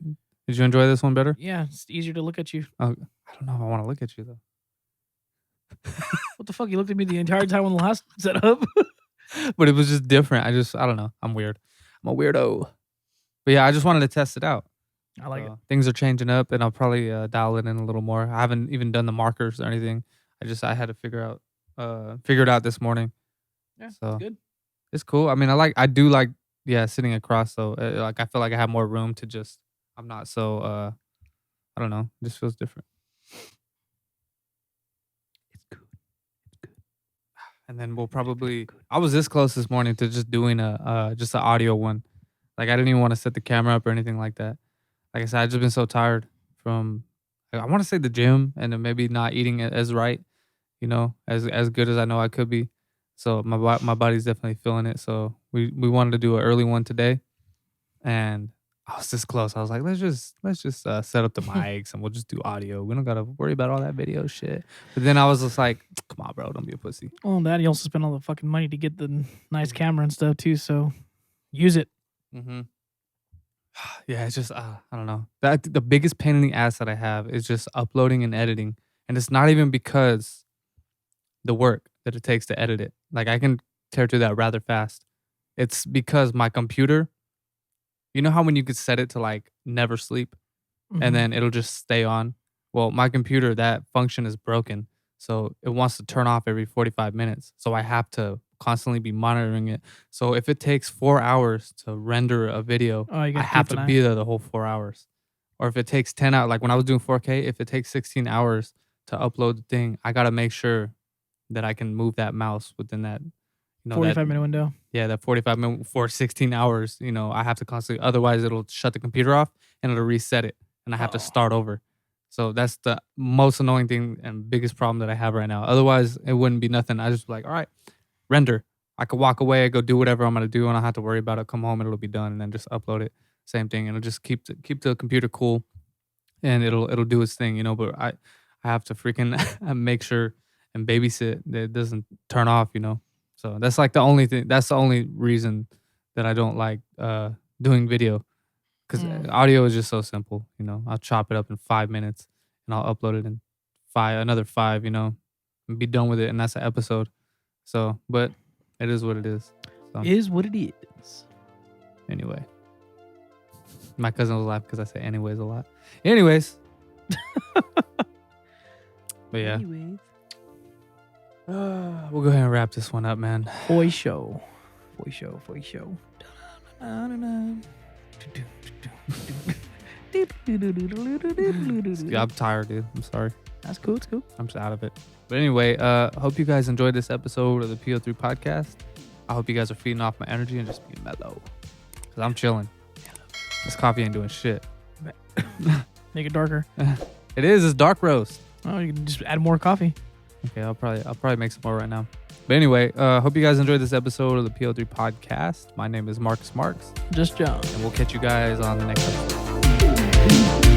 Did you enjoy this one better? Yeah, it's easier to look at you. I don't know if I want to look at you though. What the fuck? You looked at me the entire time on the last setup. But it was just different. I don't know. I'm weird. I'm a weirdo. But yeah, I just wanted to test it out. I like it. Things are changing up, and I'll probably dial it in a little more. I haven't even done the markers or anything. I had to figure it out this morning. Yeah, so good. It's cool. I mean, I do like sitting across. So like I feel like I have more room to just. I'm not so. I don't know. It just feels different. And then we'll probably. I was this close this morning to just doing just an audio one. Like I didn't even want to set the camera up or anything like that. Like I said, I've just been so tired from. I want to say the gym and then maybe not eating it as right, as good as I know I could be. So my body's definitely feeling it. So we wanted to do an early one today, and I was this close. I was like, let's just set up the mics and we'll just do audio. We don't gotta worry about all that video shit. But then I was just like, come on, bro, don't be a pussy. Well, that you also spend all the fucking money to get the nice camera and stuff too. So use it. Mm-hmm. Yeah, it's just I don't know. The biggest pain in the ass that I have is just uploading and editing, and it's not even because the work. that it takes to edit it. Like I can tear through that rather fast. It's because my computer, you know how when you could set it to like never sleep and then it'll just stay on? Well, my computer, that function is broken. So it wants to turn off every 45 minutes. So I have to constantly be monitoring it. So if it takes 4 hours to render a video, I have to be there the whole 4 hours. Or if it takes 10 hours, like when I was doing 4K, if it takes 16 hours to upload the thing, I got to make sure that I can move that mouse within that, 45-minute window. Yeah, that 45-minute for 16 hours, I have to constantly, otherwise it'll shut the computer off and it'll reset it and I have to start over. So that's the most annoying thing and biggest problem that I have right now. Otherwise, it wouldn't be nothing. I just be like, all right, render. I could walk away, go do whatever I'm going to do and I don't have to worry about it. Come home and it'll be done and then just upload it. Same thing. And it'll just keep the computer cool and it'll do its thing, but I have to freaking make sure and babysit that it doesn't turn off, So that's like the only thing. That's the only reason that I don't like doing video, because audio is just so simple. I'll chop it up in 5 minutes and I'll upload it in another 5. And be done with it, and that's an episode. So, but it is what it is. So. It is what it is. Anyway, my cousin was laughing because I say "anyways" a lot. Anyways, but yeah. Anyways. We'll go ahead and wrap this one up, man. For show. I'm tired, dude. I'm sorry. That's cool. It's cool. I'm just out of it. But anyway, hope you guys enjoyed this episode of the PO3 podcast. I hope you guys are feeding off my energy and just being mellow. Because I'm chilling. This coffee ain't doing shit. Make it darker. It is. It's dark roast. Oh, you can just add more coffee. Okay, I'll probably make some more right now. But anyway, hope you guys enjoyed this episode of the PO3 podcast. My name is Marcus Marks. Just John. And we'll catch you guys on the next episode.